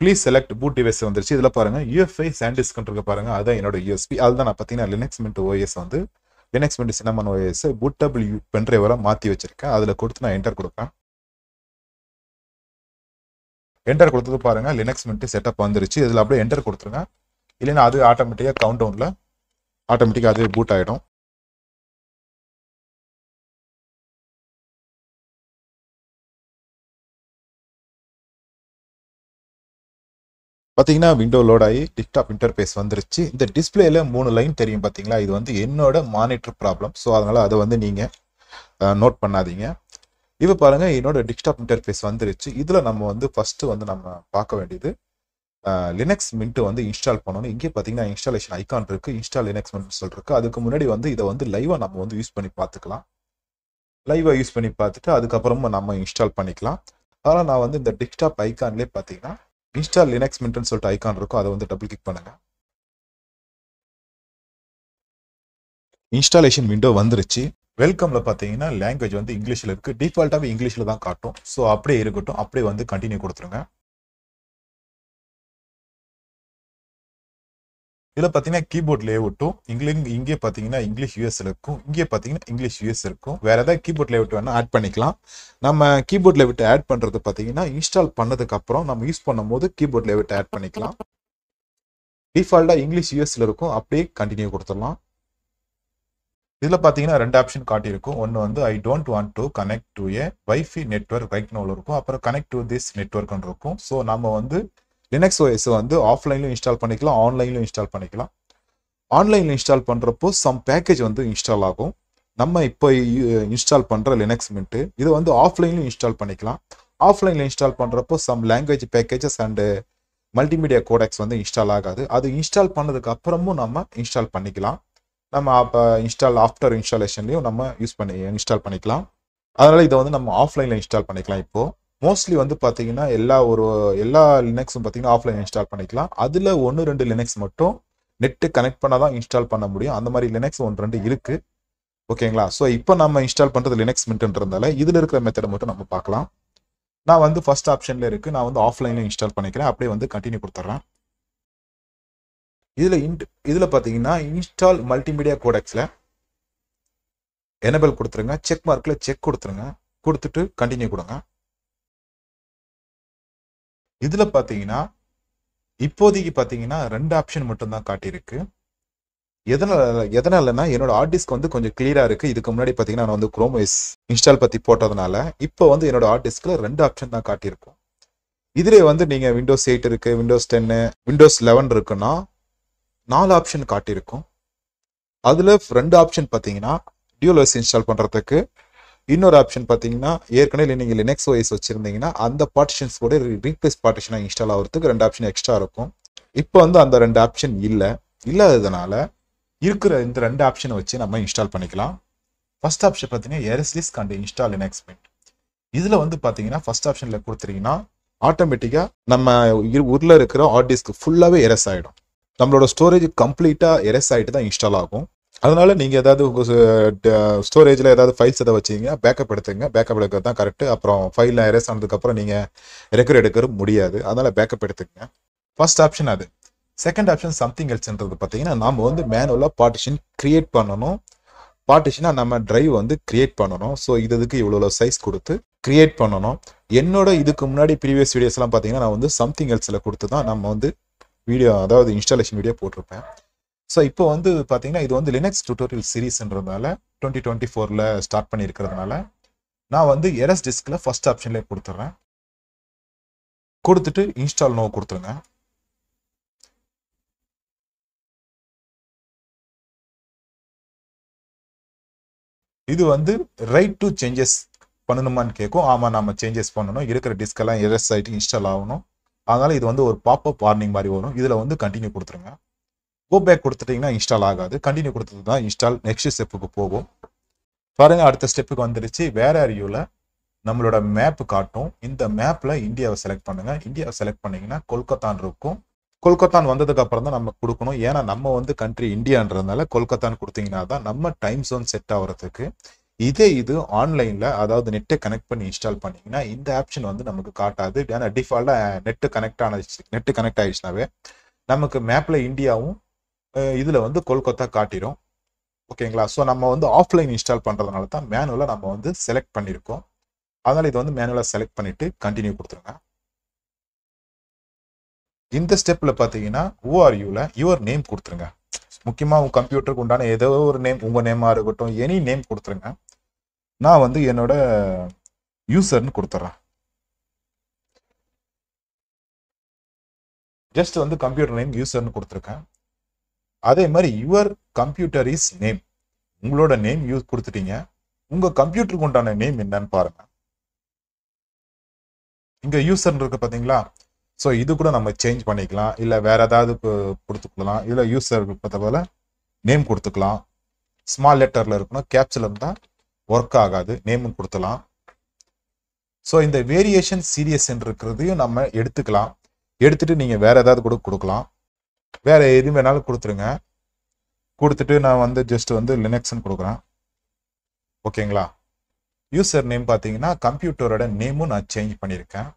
ப்ளீஸ் செலக்ட் பூட் டிவைஸ் வந்துருச்சு. இதில் பாருங்கள் UEFI SanDisk இருக்க பாருங்கள். அதுதான் என்னோட USB. அதுதான் நான் பார்த்தீங்கன்னா லினக்ஸ் மின்ட் OS வந்து Linux Mint Cinnamon OS bootable பென்ட்ரைவராக மாற்றி வச்சிருக்கேன். அதில் கொடுத்து நான் என்டர் கொடுப்பேன். என்டர் கொடுத்தது பாருங்கள் லினக்ஸ் மின்ட் செட்டப் வந்துருச்சு. இதில் அப்படியே என்டர் கொடுத்துருங்க. இல்லைன்னா அது ஆட்டோமேட்டிக்காக கவுண்ட் டவுனில் ஆட்டோமேட்டிக்காக அதுவே பூட் ஆகிடும். பார்த்தீங்கன்னா விண்டோ லோட் ஆகி டிஸ்க்டாப் இன்டர்ஃபேஸ் வந்துருச்சு. இந்த டிஸ்பிளேல 3 லைன் தெரியும் பார்த்தீங்களா? இது வந்து என்னோட மானிட்டர் ப்ராப்ளம். ஸோ அதனால் அதை வந்து நீங்கள் நோட் பண்ணாதீங்க. இப்போ பாருங்கள் என்னோட டிஸ்க்டாப் இன்டர்ஃபேஸ் வந்துருச்சு. இதில் நம்ம வந்து ஃபஸ்ட்டு வந்து நம்ம பார்க்க வேண்டியது லினக்ஸ் மின்ட் வந்து இன்ஸ்டால் பண்ணணும். இங்கே பார்த்தீங்கன்னா இன்ஸ்டாலேஷன் ஐக்கான் இருக்குது. இன்ஸ்டால் லினக்ஸ் மின்ட் சொல்லிருக்கு. அதுக்கு முன்னாடி வந்து இதை வந்து லைவாக நம்ம வந்து யூஸ் பண்ணி பார்த்துக்கலாம். லைவாக யூஸ் பண்ணி பார்த்துட்டு அதுக்கப்புறமா நம்ம இன்ஸ்டால் பண்ணிக்கலாம். அதனால் நான் வந்து இந்த டிஸ்க்டாப் ஐக்கான்லேயே பார்த்தீங்கன்னா இன்ஸ்டால் லினக்ஸ் மின்ட்னு சொல்லிட்டு ஐக்கான் இருக்கும். அதை வந்து டபுள் கிளிக் பண்ணுங்க. இன்ஸ்டாலேஷன் விண்டோ வந்துருச்சு. வெல்கம்ல பார்த்தீங்கன்னா லாங்குவேஜ் வந்து இங்கிலீஷில் இருக்குது. டிஃபால்ட்டாகவே இங்கிலீஷில் தான் காட்டும். ஸோ அப்படியே இருக்கட்டும். அப்படியே வந்து கண்டினியூ கொடுத்துருங்க. இதில் பார்த்தீங்கன்னா கீபோர்ட் லேஅவுட்டும் இங்கே பார்த்தீங்கன்னா இங்கிலீஷ் யூஎஸ்ல இருக்கும். இங்கே பார்த்தீங்கன்னா இங்கிலீஷ் யூஎஸ் இருக்கும். வேற ஏதாவது கீபோர்ட் லேஅவுட் வேணால் ஆட் பண்ணிக்கலாம். நம்ம கீபோர்ட் லேஅவுட் ஆட் பண்ணுறது பார்த்தீங்கன்னா இன்ஸ்டால் பண்ணதுக்கு அப்புறம் நம்ம யூஸ் பண்ணும்போது கீபோர்ட் லேஅவுட் ஆட் பண்ணிக்கலாம். டிஃபால்ட்டாக இங்கிலீஷ் யூஎஸ்ல இருக்கும். அப்படியே கண்டினியூ கொடுத்துடலாம். இதில் பார்த்தீங்கன்னா 2 ஆப்ஷன் காட்டியிருக்கும். ஒன்று வந்து I don't want to connect to a wifi network right நோவில் இருக்கும். அப்புறம் கனெக்ட் டு திஸ் நெட்வொர்க்னு இருக்கும். ஸோ நம்ம வந்து லினக்ஸ் OS வந்து ஆஃப்லைன்லையும் இன்ஸ்டால் பண்ணிக்கலாம், ஆன்லைன்லையும் இன்ஸ்டால் பண்ணிக்கலாம். ஆன்லைனில் இன்ஸ்டால் பண்ணுறப்போ சம் பேக்கேஜ் வந்து இன்ஸ்டால் ஆகும். நம்ம இப்போ இன்ஸ்டால் பண்ணுற லினக்ஸ் மின்ட்டு இதை வந்து ஆஃப்லைன்லையும் இன்ஸ்டால் பண்ணிக்கலாம். ஆஃப்லைனில் இன்ஸ்டால் பண்ணுறப்போ some language packages and multimedia codecs வந்து இன்ஸ்டால் ஆகாது. அது இன்ஸ்டால் பண்ணதுக்கு அப்புறமும் நம்ம இன்ஸ்டால் பண்ணிக்கலாம். நம்ம அப்போ ஆஃப்டர் இன்ஸ்டாலேஷன்லையும் நம்ம இன்ஸ்டால் பண்ணிக்கலாம். அதனால் இதை வந்து நம்ம ஆஃப்லைனில் இன்ஸ்டால் பண்ணிக்கலாம். இப்போது மோஸ்ட்லி வந்து பார்த்தீங்கன்னா எல்லா லினக்ஸும் பார்த்தீங்கன்னா ஆஃப்லைன் இன்ஸ்டால் பண்ணிக்கலாம். அதில் 1-2 லினக்ஸ் மட்டும் நெட்டு கனெக்ட் பண்ணால் தான் இன்ஸ்டால் பண்ண முடியும். அந்த மாதிரி லினக்ஸ் 1-2 இருக்குது. ஓகேங்களா? ஸோ இப்போ நம்ம இன்ஸ்டால் பண்ணுறது லினக்ஸ் மின்ட்ன்றதால இதில் இருக்கிற மெத்தடை மட்டும் நம்ம பார்க்கலாம். நான் வந்து ஃபர்ஸ்ட் ஆப்ஷனில் இருக்குது. நான் வந்து ஆஃப்லைனில் இன்ஸ்டால் பண்ணிக்கிறேன். அப்படியே வந்து கண்டினியூ கொடுத்துட்றேன். இதில் பார்த்தீங்கன்னா இன்ஸ்டால் மல்டிமீடியா கோடெக்ஸில் எனேபிள் கொடுத்துருங்க. செக் மார்க்கில் செக் கொடுத்துருங்க. கொடுத்துட்டு கண்டினியூ கொடுங்க. இதில் பார்த்தீங்கன்னா இப்போதைக்கு பார்த்தீங்கன்னா 2 ஆப்ஷன் மட்டும்தான் காட்டியிருக்கு. எதனாலன்னா என்னோட ஹார்ட் டிஸ்க் வந்து கொஞ்சம் கிளியராக இருக்குது. இதுக்கு முன்னாடி பார்த்தீங்கன்னா நான் வந்து குரோம் OS இன்ஸ்டால் பற்றி போட்டதுனால இப்போ வந்து என்னோட ஹார்ட் டிஸ்கில் 2 ஆப்ஷன் தான் காட்டியிருக்கும். இதிலே வந்து நீங்கள் Windows 8 இருக்குது, Windows 10, Windows 11 இருக்குன்னா 4 ஆப்ஷன் காட்டியிருக்கும். அதில் 2 ஆப்ஷன் பார்த்தீங்கன்னா டியூல் OS இன்ஸ்டால் பண்ணுறதுக்கு, இன்னொரு ஆப்ஷன் பார்த்தீங்கன்னா ஏற்கனவே நீங்கள் லினக்ஸ் OS வச்சுருந்தீங்கன்னா அந்த பார்ட்டிஷன்ஸ் கூட ரீப்ளேஸ் பார்ட்டிஷனாக இன்ஸ்டால் ஆகிறதுக்கு 2 ஆப்ஷன் எக்ஸ்ட்ரா இருக்கும். இப்போ வந்து அந்த 2 ஆப்ஷன் இல்லாததுனால இருக்கிற இந்த 2 ஆப்ஷனை வச்சு நம்ம இன்ஸ்டால் பண்ணிக்கலாம். ஃபர்ஸ்ட் ஆப்ஷன் பார்த்தீங்கன்னா erase disk and install Linux Mint. இதில் வந்து பார்த்தீங்கன்னா ஃபர்ஸ்ட் ஆப்ஷனில் கொடுத்துட்டீங்கன்னா ஆட்டோமேட்டிக்காக நம்ம உள்ள இருக்கிற ஹார்ட் டிஸ்க் ஃபுல்லாகவே எரஸ் ஆகிடும். நம்மளோட ஸ்டோரேஜ் கம்ப்ளீட்டாக எரஸ் ஆகிட்டு தான் இன்ஸ்டால் ஆகும். அதனால நீங்கள் ஏதாவது ஸ்டோரேஜில் ஏதாவது ஃபைல்ஸ் எதாவது வச்சிங்க பேக்கப் எடுத்துங்க. பேக்கப் எடுக்கிறது தான் கரெக்டு. அப்புறம் ஃபைலில் எரேஸ் ஆனதுக்கப்புறம் நீங்கள் ரெக்கவர் எடுக்க முடியாது. அதனால் பேக்கப் எடுத்துக்கங்க. ஃபர்ஸ்ட் ஆப்ஷன் அது. செகண்ட் ஆப்ஷன் சம்திங் எல்ஸ்ன்றது பார்த்தீங்கன்னா நம்ம வந்து மேனுவலாக பார்ட்டிஷன் கிரியேட் பண்ணணும். பார்ட்டிஷனாக நம்ம டிரைவ் வந்து கிரியேட் பண்ணணும். ஸோ இதுக்கு இவ்வளோ சைஸ் கொடுத்து கிரியேட் பண்ணணும். என்னோட இதுக்கு முன்னாடி ப்ரீவியஸ் வீடியோஸ்லாம் பார்த்தீங்கன்னா நான் வந்து சம்திங் எல்ஸில் கொடுத்து தான் நம்ம வந்து வீடியோ அதாவது இன்ஸ்டாலேஷன் வீடியோ போட்டிருப்பேன். ஸோ இப்போ வந்து பார்த்தீங்கன்னா இது வந்து லினக்ஸ் டியூட்டோரியல் சீரீஸ்ன்றதுனால 2024ல் ஸ்டார்ட் பண்ணியிருக்கிறதுனால நான் வந்து எரஸ் டிஸ்கில் ஃபர்ஸ்ட் ஆப்ஷன்லேயே கொடுத்துட்றேன். கொடுத்துட்டு இன்ஸ்டால் நோ கொடுத்துருங்க. இது வந்து ரைட் டு சேஞ்சஸ் பண்ணணுமான்னு கேட்கும். ஆமாம், நம்ம சேஞ்சஸ் பண்ணணும், இருக்கிற டிஸ்கெல்லாம் எரஸ் ஆகிட்டு இன்ஸ்டால் ஆகணும். அதனால் இது வந்து ஒரு பாப்அப் வார்னிங் மாதிரி வரும். இதில் வந்து கண்டினியூ கொடுத்துருங்க. கோ பேக் கொடுத்துட்டிங்கன்னா இன்ஸ்டால் ஆகாது. கண்டினியூ கொடுத்தது தான் இன்ஸ்டால் நெக்ஸ்ட் ஸ்டெப்புக்கு போகும். பாருங்கள், அடுத்த ஸ்டெப்புக்கு வந்துடுச்சு. வேர் ஆர் யூவில் நம்மளோட மேப்பு காட்டும். இந்த மேப்பில் இந்தியாவை செலக்ட் பண்ணுங்கள். இந்தியாவை செலக்ட் பண்ணிங்கன்னா கொல்கத்தான் இருக்கும். கொல்கத்தான் வந்ததுக்கு அப்புறம் தான் நம்ம கொடுக்கணும். ஏன்னா நம்ம வந்து கண்ட்ரி இந்தியான்றதுனால கொல்கத்தான் கொடுத்தீங்கன்னா தான் நம்ம டைம் ஜோன் செட் ஆகிறதுக்கு. இது ஆன்லைனில், அதாவது நெட்டை கனெக்ட் பண்ணி இன்ஸ்டால் பண்ணிங்கன்னா இந்த ஆப்ஷன் வந்து நமக்கு காட்டாது. ஏன்னா டிஃபால்ட்டாக நெட்டு கனெக்ட் ஆகிடுச்சுனாவே நமக்கு மேப்பில் இந்தியாவும் இதில் வந்து கொல்கத்தா காட்டிடும். ஓகேங்களா? ஸோ நம்ம வந்து ஆஃப்லைன் இன்ஸ்டால் பண்ணுறதுனால தான் மேனுவலாக நம்ம வந்து செலக்ட் பண்ணியிருக்கோம். அதனால் இது வந்து மேனுவலாக செலக்ட் பண்ணிவிட்டு கண்டினியூ கொடுத்துருங்க. இந்த ஸ்டெப்பில் பார்த்தீங்கன்னா ஓஆர்யூவில் யுவர் நேம் கொடுத்துருங்க. முக்கியமாக உங்கள் கம்ப்யூட்டருக்கு உண்டான ஏதோ ஒரு நேம், உங்கள் நேமாக இருக்கட்டும், எனி நேம் கொடுத்துருங்க. நான் வந்து என்னோட யூசர்னு கொடுத்துட்றேன். ஜஸ்ட் வந்து கம்ப்யூட்டர் நேம் யூசர்னு கொடுத்துருக்கேன். அதே மாதிரி யுவர் கம்ப்யூட்டர் இஸ் நேம், உங்களோட நேம் யூஸ் கொடுத்துட்டீங்க. உங்கள் கம்ப்யூட்டருக்கு உண்டான நேம் என்னன்னு பாருங்க. இங்கே யூசர்னு இருக்கு பார்த்தீங்களா? ஸோ இது கூட நம்ம சேஞ்ச் பண்ணிக்கலாம், இல்லை வேற ஏதாவது கொடுத்துக்கலாம். இதில் யூசர் போல நேம் கொடுத்துக்கலாம். ஸ்மால் லெட்டரில் இருக்கணும், கேப்ஸில் இருந்தால் ஒர்க் ஆகாது, நேமும் கொடுத்துலாம். ஸோ இந்த வேரியேஷன் சீரியஸ் இருக்கிறதையும் நம்ம எடுத்துக்கலாம். எடுத்துட்டு நீங்கள் வேற ஏதாவது கூட கொடுக்கலாம். வேற எது வேணாலும் கொடுத்துருங்க. கொடுத்துட்டு நான் வந்து ஜஸ்ட் வந்து லினக்ஸ்ன்னு கொடுக்குறேன். ஓகேங்களா? யூசர் நேம் பார்த்தீங்கன்னா கம்ப்யூட்டரோட நேமும் நான் சேஞ்ச் பண்ணியிருக்கேன்.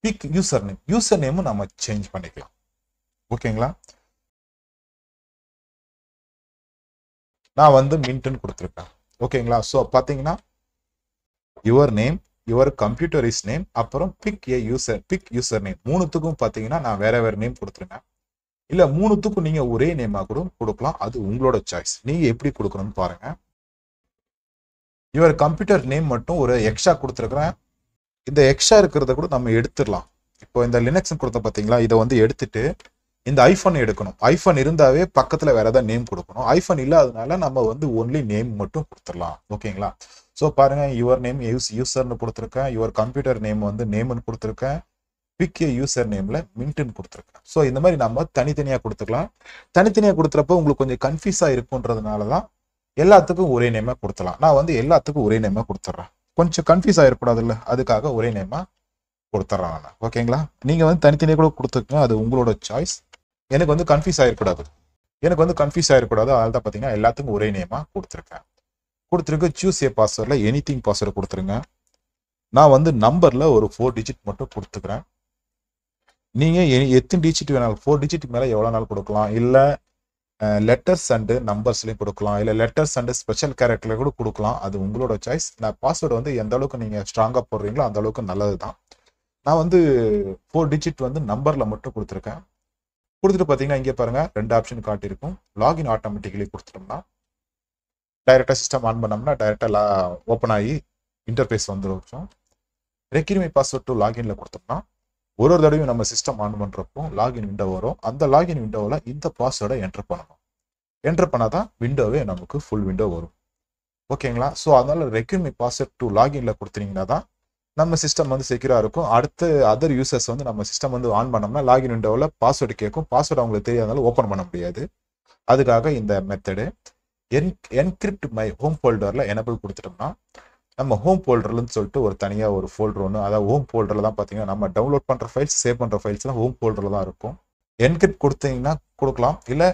பிக் யூசர் நேமும் நம்ம சேஞ்ச் பண்ணிக்கலாம். ஓகேங்களா? நான் வந்து மின்ட்னு கொடுத்துருக்கேன். ஓகேங்களா? ஸோ பார்த்தீங்கன்னா your name, your computer is name, அப்புறம் பிக் யூசர் நேம். மூணுத்துக்கும் பார்த்தீங்கன்னா நான் வேற நேம் கொடுத்துருங்க. இல்லை மூணுத்துக்கும் நீங்கள் ஒரே நேமாக கூட கொடுக்கலாம். அது உங்களோட சாய்ஸ். நீங்கள் எப்படி கொடுக்கணும்னு பாருங்க. யுவர் கம்ப்யூட்டர் நேம் மட்டும் ஒரு எக்ஸ்ட்ரா கொடுத்துருக்குறேன். இந்த எக்ஸ்ட்ரா இருக்கிறத கூட நம்ம எடுத்துடலாம். இப்போ இந்த லினக்ஸ் கொடுத்த பார்த்தீங்களா, இதை வந்து எடுத்துட்டு இந்த ஐஃபோன் எடுக்கணும். ஐஃபோன் இருந்தாவே பக்கத்தில் வேற ஏதாவது நேம் கொடுக்கணும். ஐஃபோன் இல்லாதனால நம்ம வந்து ஒன்லி நேம் மட்டும் கொடுத்துடலாம். ஓகேங்களா? ஸோ பாருங்க, யுவர் நேம் யூசர்னு கொடுத்துருக்கேன். யுவர் கம்ப்யூட்டர் நேம் வந்து நேம்னு கொடுத்துருக்கேன். பிக் யூசர் நேம்ல மின்ட்னு கொடுத்துருக்கேன். ஸோ இந்த மாதிரி நம்ம தனித்தனியாக கொடுத்துக்கலாம். தனித்தனியாக கொடுத்துறப்ப உங்களுக்கு கொஞ்சம் கன்ஃபியூஸாக இருக்குன்றதுனால தான் எல்லாத்துக்கும் ஒரே நேமாக கொடுத்துலாம். நான் வந்து எல்லாத்துக்கும் ஒரே நேமாக கொடுத்துட்றேன். கொஞ்சம் கன்ஃபியூஸ் ஆகிடக்கூடாதுல்ல, அதுக்காக ஒரே நேமாக கொடுத்துட்றேன் நான். ஓகேங்களா? நீங்கள் வந்து தனித்தனியாக கூட கொடுத்துக்கங்க, அது உங்களோட சாய்ஸ். எனக்கு வந்து கன்ஃபியூஸ் ஆகிடக்கூடாது, அதனால தான் பார்த்தீங்கன்னா எல்லாத்துக்கும் ஒரே நேமாக கொடுத்துருக்கேன். கொடுத்துருக்கு. சூஸ் ஏ பாஸ்வேர்டில் எனிதிங் பாஸ்வேர்டு கொடுத்துருங்க. நான் வந்து நம்பரில் ஒரு 4 டிஜிட் மட்டும் கொடுத்துக்கிறேன். நீங்கள் எத்தனை டிஜிட் வேணாலும், 4 டிஜிட் மேலே எவ்வளோ நாள் கொடுக்கலாம். இல்லை லெட்டர்ஸ் அண்டு நம்பர்ஸ்லையும் கொடுக்கலாம், இல்லை லெட்டர்ஸ் அண்டு ஸ்பெஷல் கேரக்டரில் கூட கொடுக்கலாம். அது உங்களோட சாய்ஸ். நான் பாஸ்வேர்டு வந்து எந்த அளவுக்கு நீங்கள் ஸ்ட்ராங்காக போடுறீங்களோ அந்த அளவுக்கு நல்லது தான். நான் வந்து 4 டிஜிட் வந்து நம்பரில் மட்டும் கொடுத்துருக்கேன். கொடுத்துட்டு பார்த்தீங்கன்னா இங்கே பாருங்கள் 2 ஆப்ஷன் காட்டியிருக்கும். லாகின் ஆட்டோமேட்டிக்கலி கொடுத்துட்டோம்னா டைரெக்டாக சிஸ்டம் ஆன் பண்ணோம்னா டைரெக்டாக ஓப்பன் ஆகி இன்டர்ஃபேஸ் வந்துடும். ரெக்யூர்மெண்ட் பாஸ்வேர்ட் டு லாகின்ல கொடுத்தோம்னா ஒரு தடவையும் நம்ம சிஸ்டம் ஆன் பண்ணுறப்போ லாகின் விண்டோ வரும். அந்த லாகின் விண்டோவில் இந்த பாஸ்வேர்டை என்டர் பண்ணணும். என்டர் பண்ணால் தான் விண்டோவே நமக்கு ஃபுல் விண்டோ வரும். ஓகேங்களா? ஸோ அதனால் ரெக்யூர்மெண்ட் பாஸ்வேர்ட் டு லாகின்ல கொடுத்தீங்கன்னா தான் நம்ம சிஸ்டம் வந்து செக்யூராக இருக்கும். அடுத்து அதர் யூசர்ஸ் வந்து நம்ம சிஸ்டம் வந்து ஆன் பண்ணோம்னா லாகின் விண்டோவில் பாஸ்வேர்டு கேட்கும். பாஸ்வேர்டு அவங்களுக்கு தெரியாதனால ஓப்பன் பண்ண முடியாது. அதுக்காக இந்த மெத்தடு. என்கிரிப்ட் மை ஹோம் ஃபோல்டரில் எனபிள் கொடுத்துட்டோம்னா நம்ம ஹோம் ஃபோல்டர்லன்னு சொல்லிட்டு ஒரு தனியாக ஒரு ஃபோல்டர் ஒன்று, அதாவது ஹோம் ஃபோல்டரில் தான் பார்த்தீங்கன்னா நம்ம டவுன்லோட் பண்ணுற ஃபைல்ஸ், சேவ் பண்ணுற ஃபைல்ஸ்லாம் ஹோம் ஃபோல்டரில் தான் இருக்கும். என்கிரிப்ட் கொடுத்தீங்கன்னா கொடுக்கலாம், இல்லை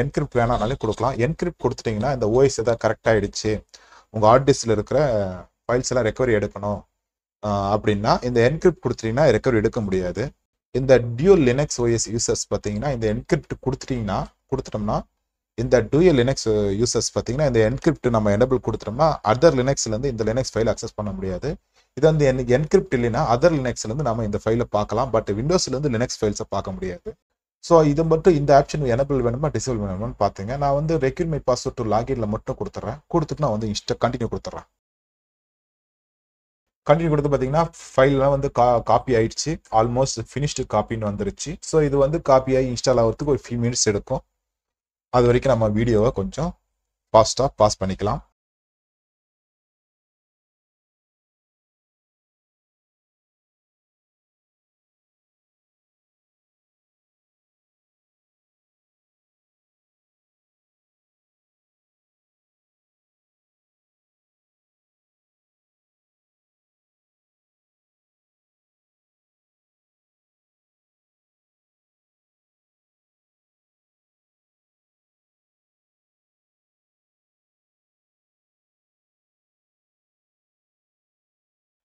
என்கிரிப்ட் வேணாம்னாலே கொடுக்கலாம். என்கிரிப்ட் கொடுத்துட்டிங்கன்னா இந்த ஓஎஸ் எதாவது கரெக்ட் ஆகிடுச்சு, உங்கள் ஹார்ட் டிஸ்கில் இருக்கிற ஃபைல்ஸ் எல்லாம் ரெக்கவரி எடுக்கணும் அப்படின்னா இந்த என்கிரிப்ட் கொடுத்துட்டிங்கன்னா ரெக்கவரி எடுக்க முடியாது. இந்த டியூல் லினக்ஸ் ஓஎஸ் யூசர்ஸ் பார்த்தீங்கன்னா இந்த என்கிரிப்ட் கொடுத்துட்டோம்னா இந்த டூயல் லினக்ஸ் யூசர்ஸ் பார்த்தீங்கன்னா இந்த என்கிரிப்ட் நம்ம எனபிள் கொடுத்துட்டோம்னா அதர் லினக்ஸ்லேருந்து இந்த லினக்ஸ் ஃபைல் அக்சஸ் பண்ண முடியாது. இது வந்து என்கிரிப்ட் இல்லைன்னா அதர் லினக்ஸ்லேருந்து நம்ம இந்த ஃபைலை பார்க்கலாம். பட் விண்டோஸ்லேருந்து லினக்ஸ் ஃபைல்ஸை பார்க்க முடியாது. ஸோ இது மட்டும் இந்த ஆப்ஷன் எனபிள் வேணுமா டிசேபிள் வேணுமான்னு பார்த்துங்க. நான் வந்து ரெக்யூர் மை பாஸ்வேர்ட் டு லாகின்ல மட்டும் கொடுத்துட்றேன். கொடுத்துட்டு நான் வந்து கண்டினியூ கொடுத்துட்றேன். கண்டினியூ கொடுத்து பார்த்தீங்கன்னா ஃபைல்லாம் வந்து காப்பி ஆயிடுச்சு. ஆல்மோஸ்ட் ஃபினிஷ்டு காப்பின்னு வந்துருச்சு. ஸோ இது வந்து காப்பி ஆகி இன்ஸ்டால் ஆகிறதுக்கு ஒரு ஃபியூ மினிட்ஸ் எடுக்கும். அது வரைக்கும் நம்ம வீடியோவை கொஞ்சம் ஃபாஸ்ட்டாக பாஸ் பண்ணிக்கலாம்.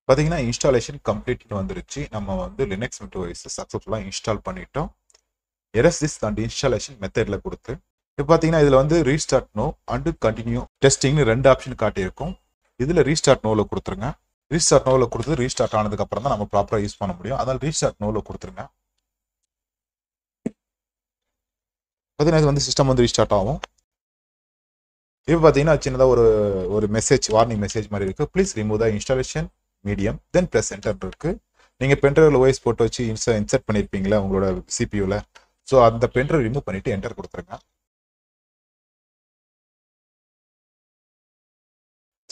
பார்த்தீங்கன்னா இன்ஸ்டாலேஷன் கம்ப்ளீட்னு வந்துருச்சு. நம்ம வந்து லினக்ஸ் விண்டோ OS சக்ஸஸ்ஃபுல்லாக இன்ஸ்டால் பண்ணிட்டோம். எரஸ் திஸ் அண்ட் இன்ஸ்டாலேஷன் மெத்தடில் கொடுத்து இப்போ பார்த்தீங்கன்னா இதில் வந்து ரீஸ்டார்ட் நோ அண்டு கண்டினியூ டெஸ்டிங்னு 2 ஆப்ஷன் காட்டியிருக்கும். இதில் ரீஸ்டார்ட் நோவில் கொடுத்துருங்க. ரீஸ்டார்ட் நோவில் கொடுத்து ரீஸ்டார்ட் ஆனதுக்கப்புறம் தான் நம்ம ப்ராப்பராக யூஸ் பண்ண முடியும். அதனால் ரீஸ்டார்ட் நோவில் கொடுத்துருங்க. பார்த்தீங்கன்னா இது வந்து சிஸ்டம் வந்து ரீஸ்டார்ட் ஆகும். இப்போ பார்த்தீங்கன்னா சின்னதாக ஒரு மெசேஜ் வார்னிங் மெசேஜ் மாதிரி இருக்குது. Please remove the installation medium then press enter இருக்கு. நீங்கள் பென்ட்ரைவில் OS போட்டு வச்சு இன்சர்ட் பண்ணியிருப்பீங்களா உங்களோட சிபியூவில். ஸோ அந்த பென்ட்ரைவ் ரிமூவ் பண்ணிவிட்டு என்டர் கொடுத்துருங்க.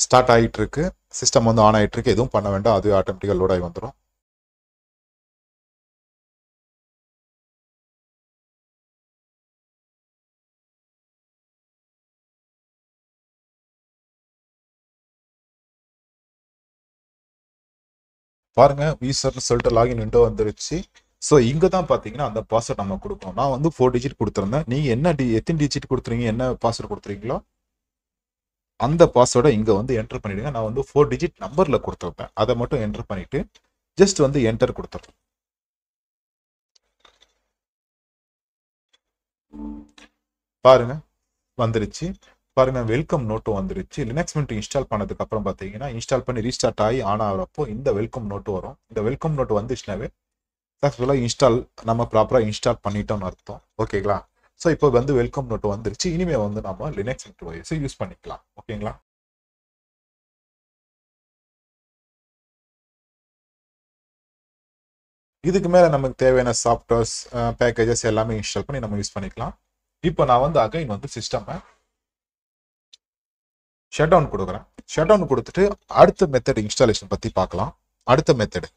ஸ்டார்ட் ஆகிட்டு இருக்கு. சிஸ்டம் வந்து ஆன் ஆகிட்டு இருக்கு. எதுவும் பண்ண வேண்டாம், அது ஆட்டோமேட்டிக்காக லோட் ஆகி வந்துடும். பாருங்க யூசர்னு சொல்லிட்டு லாகின் விண்டோ வந்துருச்சு. ஸோ இங்கே தான் பார்த்தீங்கன்னா அந்த பாஸ்வேர்ட் நம்ம கொடுக்கணும். நான் வந்து 4 டிஜிட் கொடுத்துருந்தேன். நீங்கள் எத்தனை டிஜிட் கொடுத்துறீங்க, என்ன பாஸ்வேர்டு கொடுத்துறீங்களோ அந்த பாஸ்வேர்டை இங்கே வந்து என்டர் பண்ணிடுங்க. நான் வந்து 4 டிஜிட் நம்பரில் கொடுத்துருப்பேன். அதை மட்டும் என்டர் பண்ணிட்டு ஜஸ்ட் வந்து என்டர் கொடுத்துருக்கேன். பாருங்க வந்துருச்சு. பாருங்க வெல்கம் நோட்டும் வந்துருச்சு. லினக்ஸ் விண்டோ இன்ஸ்டால் பண்ணதுக்கு அப்புறம் பார்த்தீங்கன்னா இன்ஸ்டால் பண்ணி ரீஸ்டார்ட் ஆகி ஆன் ஆகிறப்போ இந்த வெல்கம் நோட்டு வரும். இந்த வெல்கம் நோட்டு வந்துச்சுனாவே சக்ஸஸ்ஃபுல்லாக இன்ஸ்டால் நம்ம ப்ராப்பராக இன்ஸ்டால் பண்ணிட்டோம்னு அர்த்தம். ஓகேங்களா? ஸோ இப்போ வந்து வெல்கம் நோட்டு வந்துருச்சு. இனிமேல் வந்து நம்ம லினக்ஸ் விண்டோ OS யூஸ் பண்ணிக்கலாம். ஓகேங்களா? இதுக்கு மேலே நமக்கு தேவையான சாஃப்ட்வேர்ஸ் பேக்கேஜஸ் எல்லாமே இன்ஸ்டால் பண்ணி நம்ம யூஸ் பண்ணிக்கலாம். இப்போ நான் வந்து அகைன் வந்து சிஸ்டமை ஷட் டவுன் கொடுக்குறேன். ஷட் டவுன் கொடுத்துட்டு அடுத்த மெத்தட் இன்ஸ்டாலேஷன் பற்றி பார்க்கலாம். அடுத்த மெத்தடு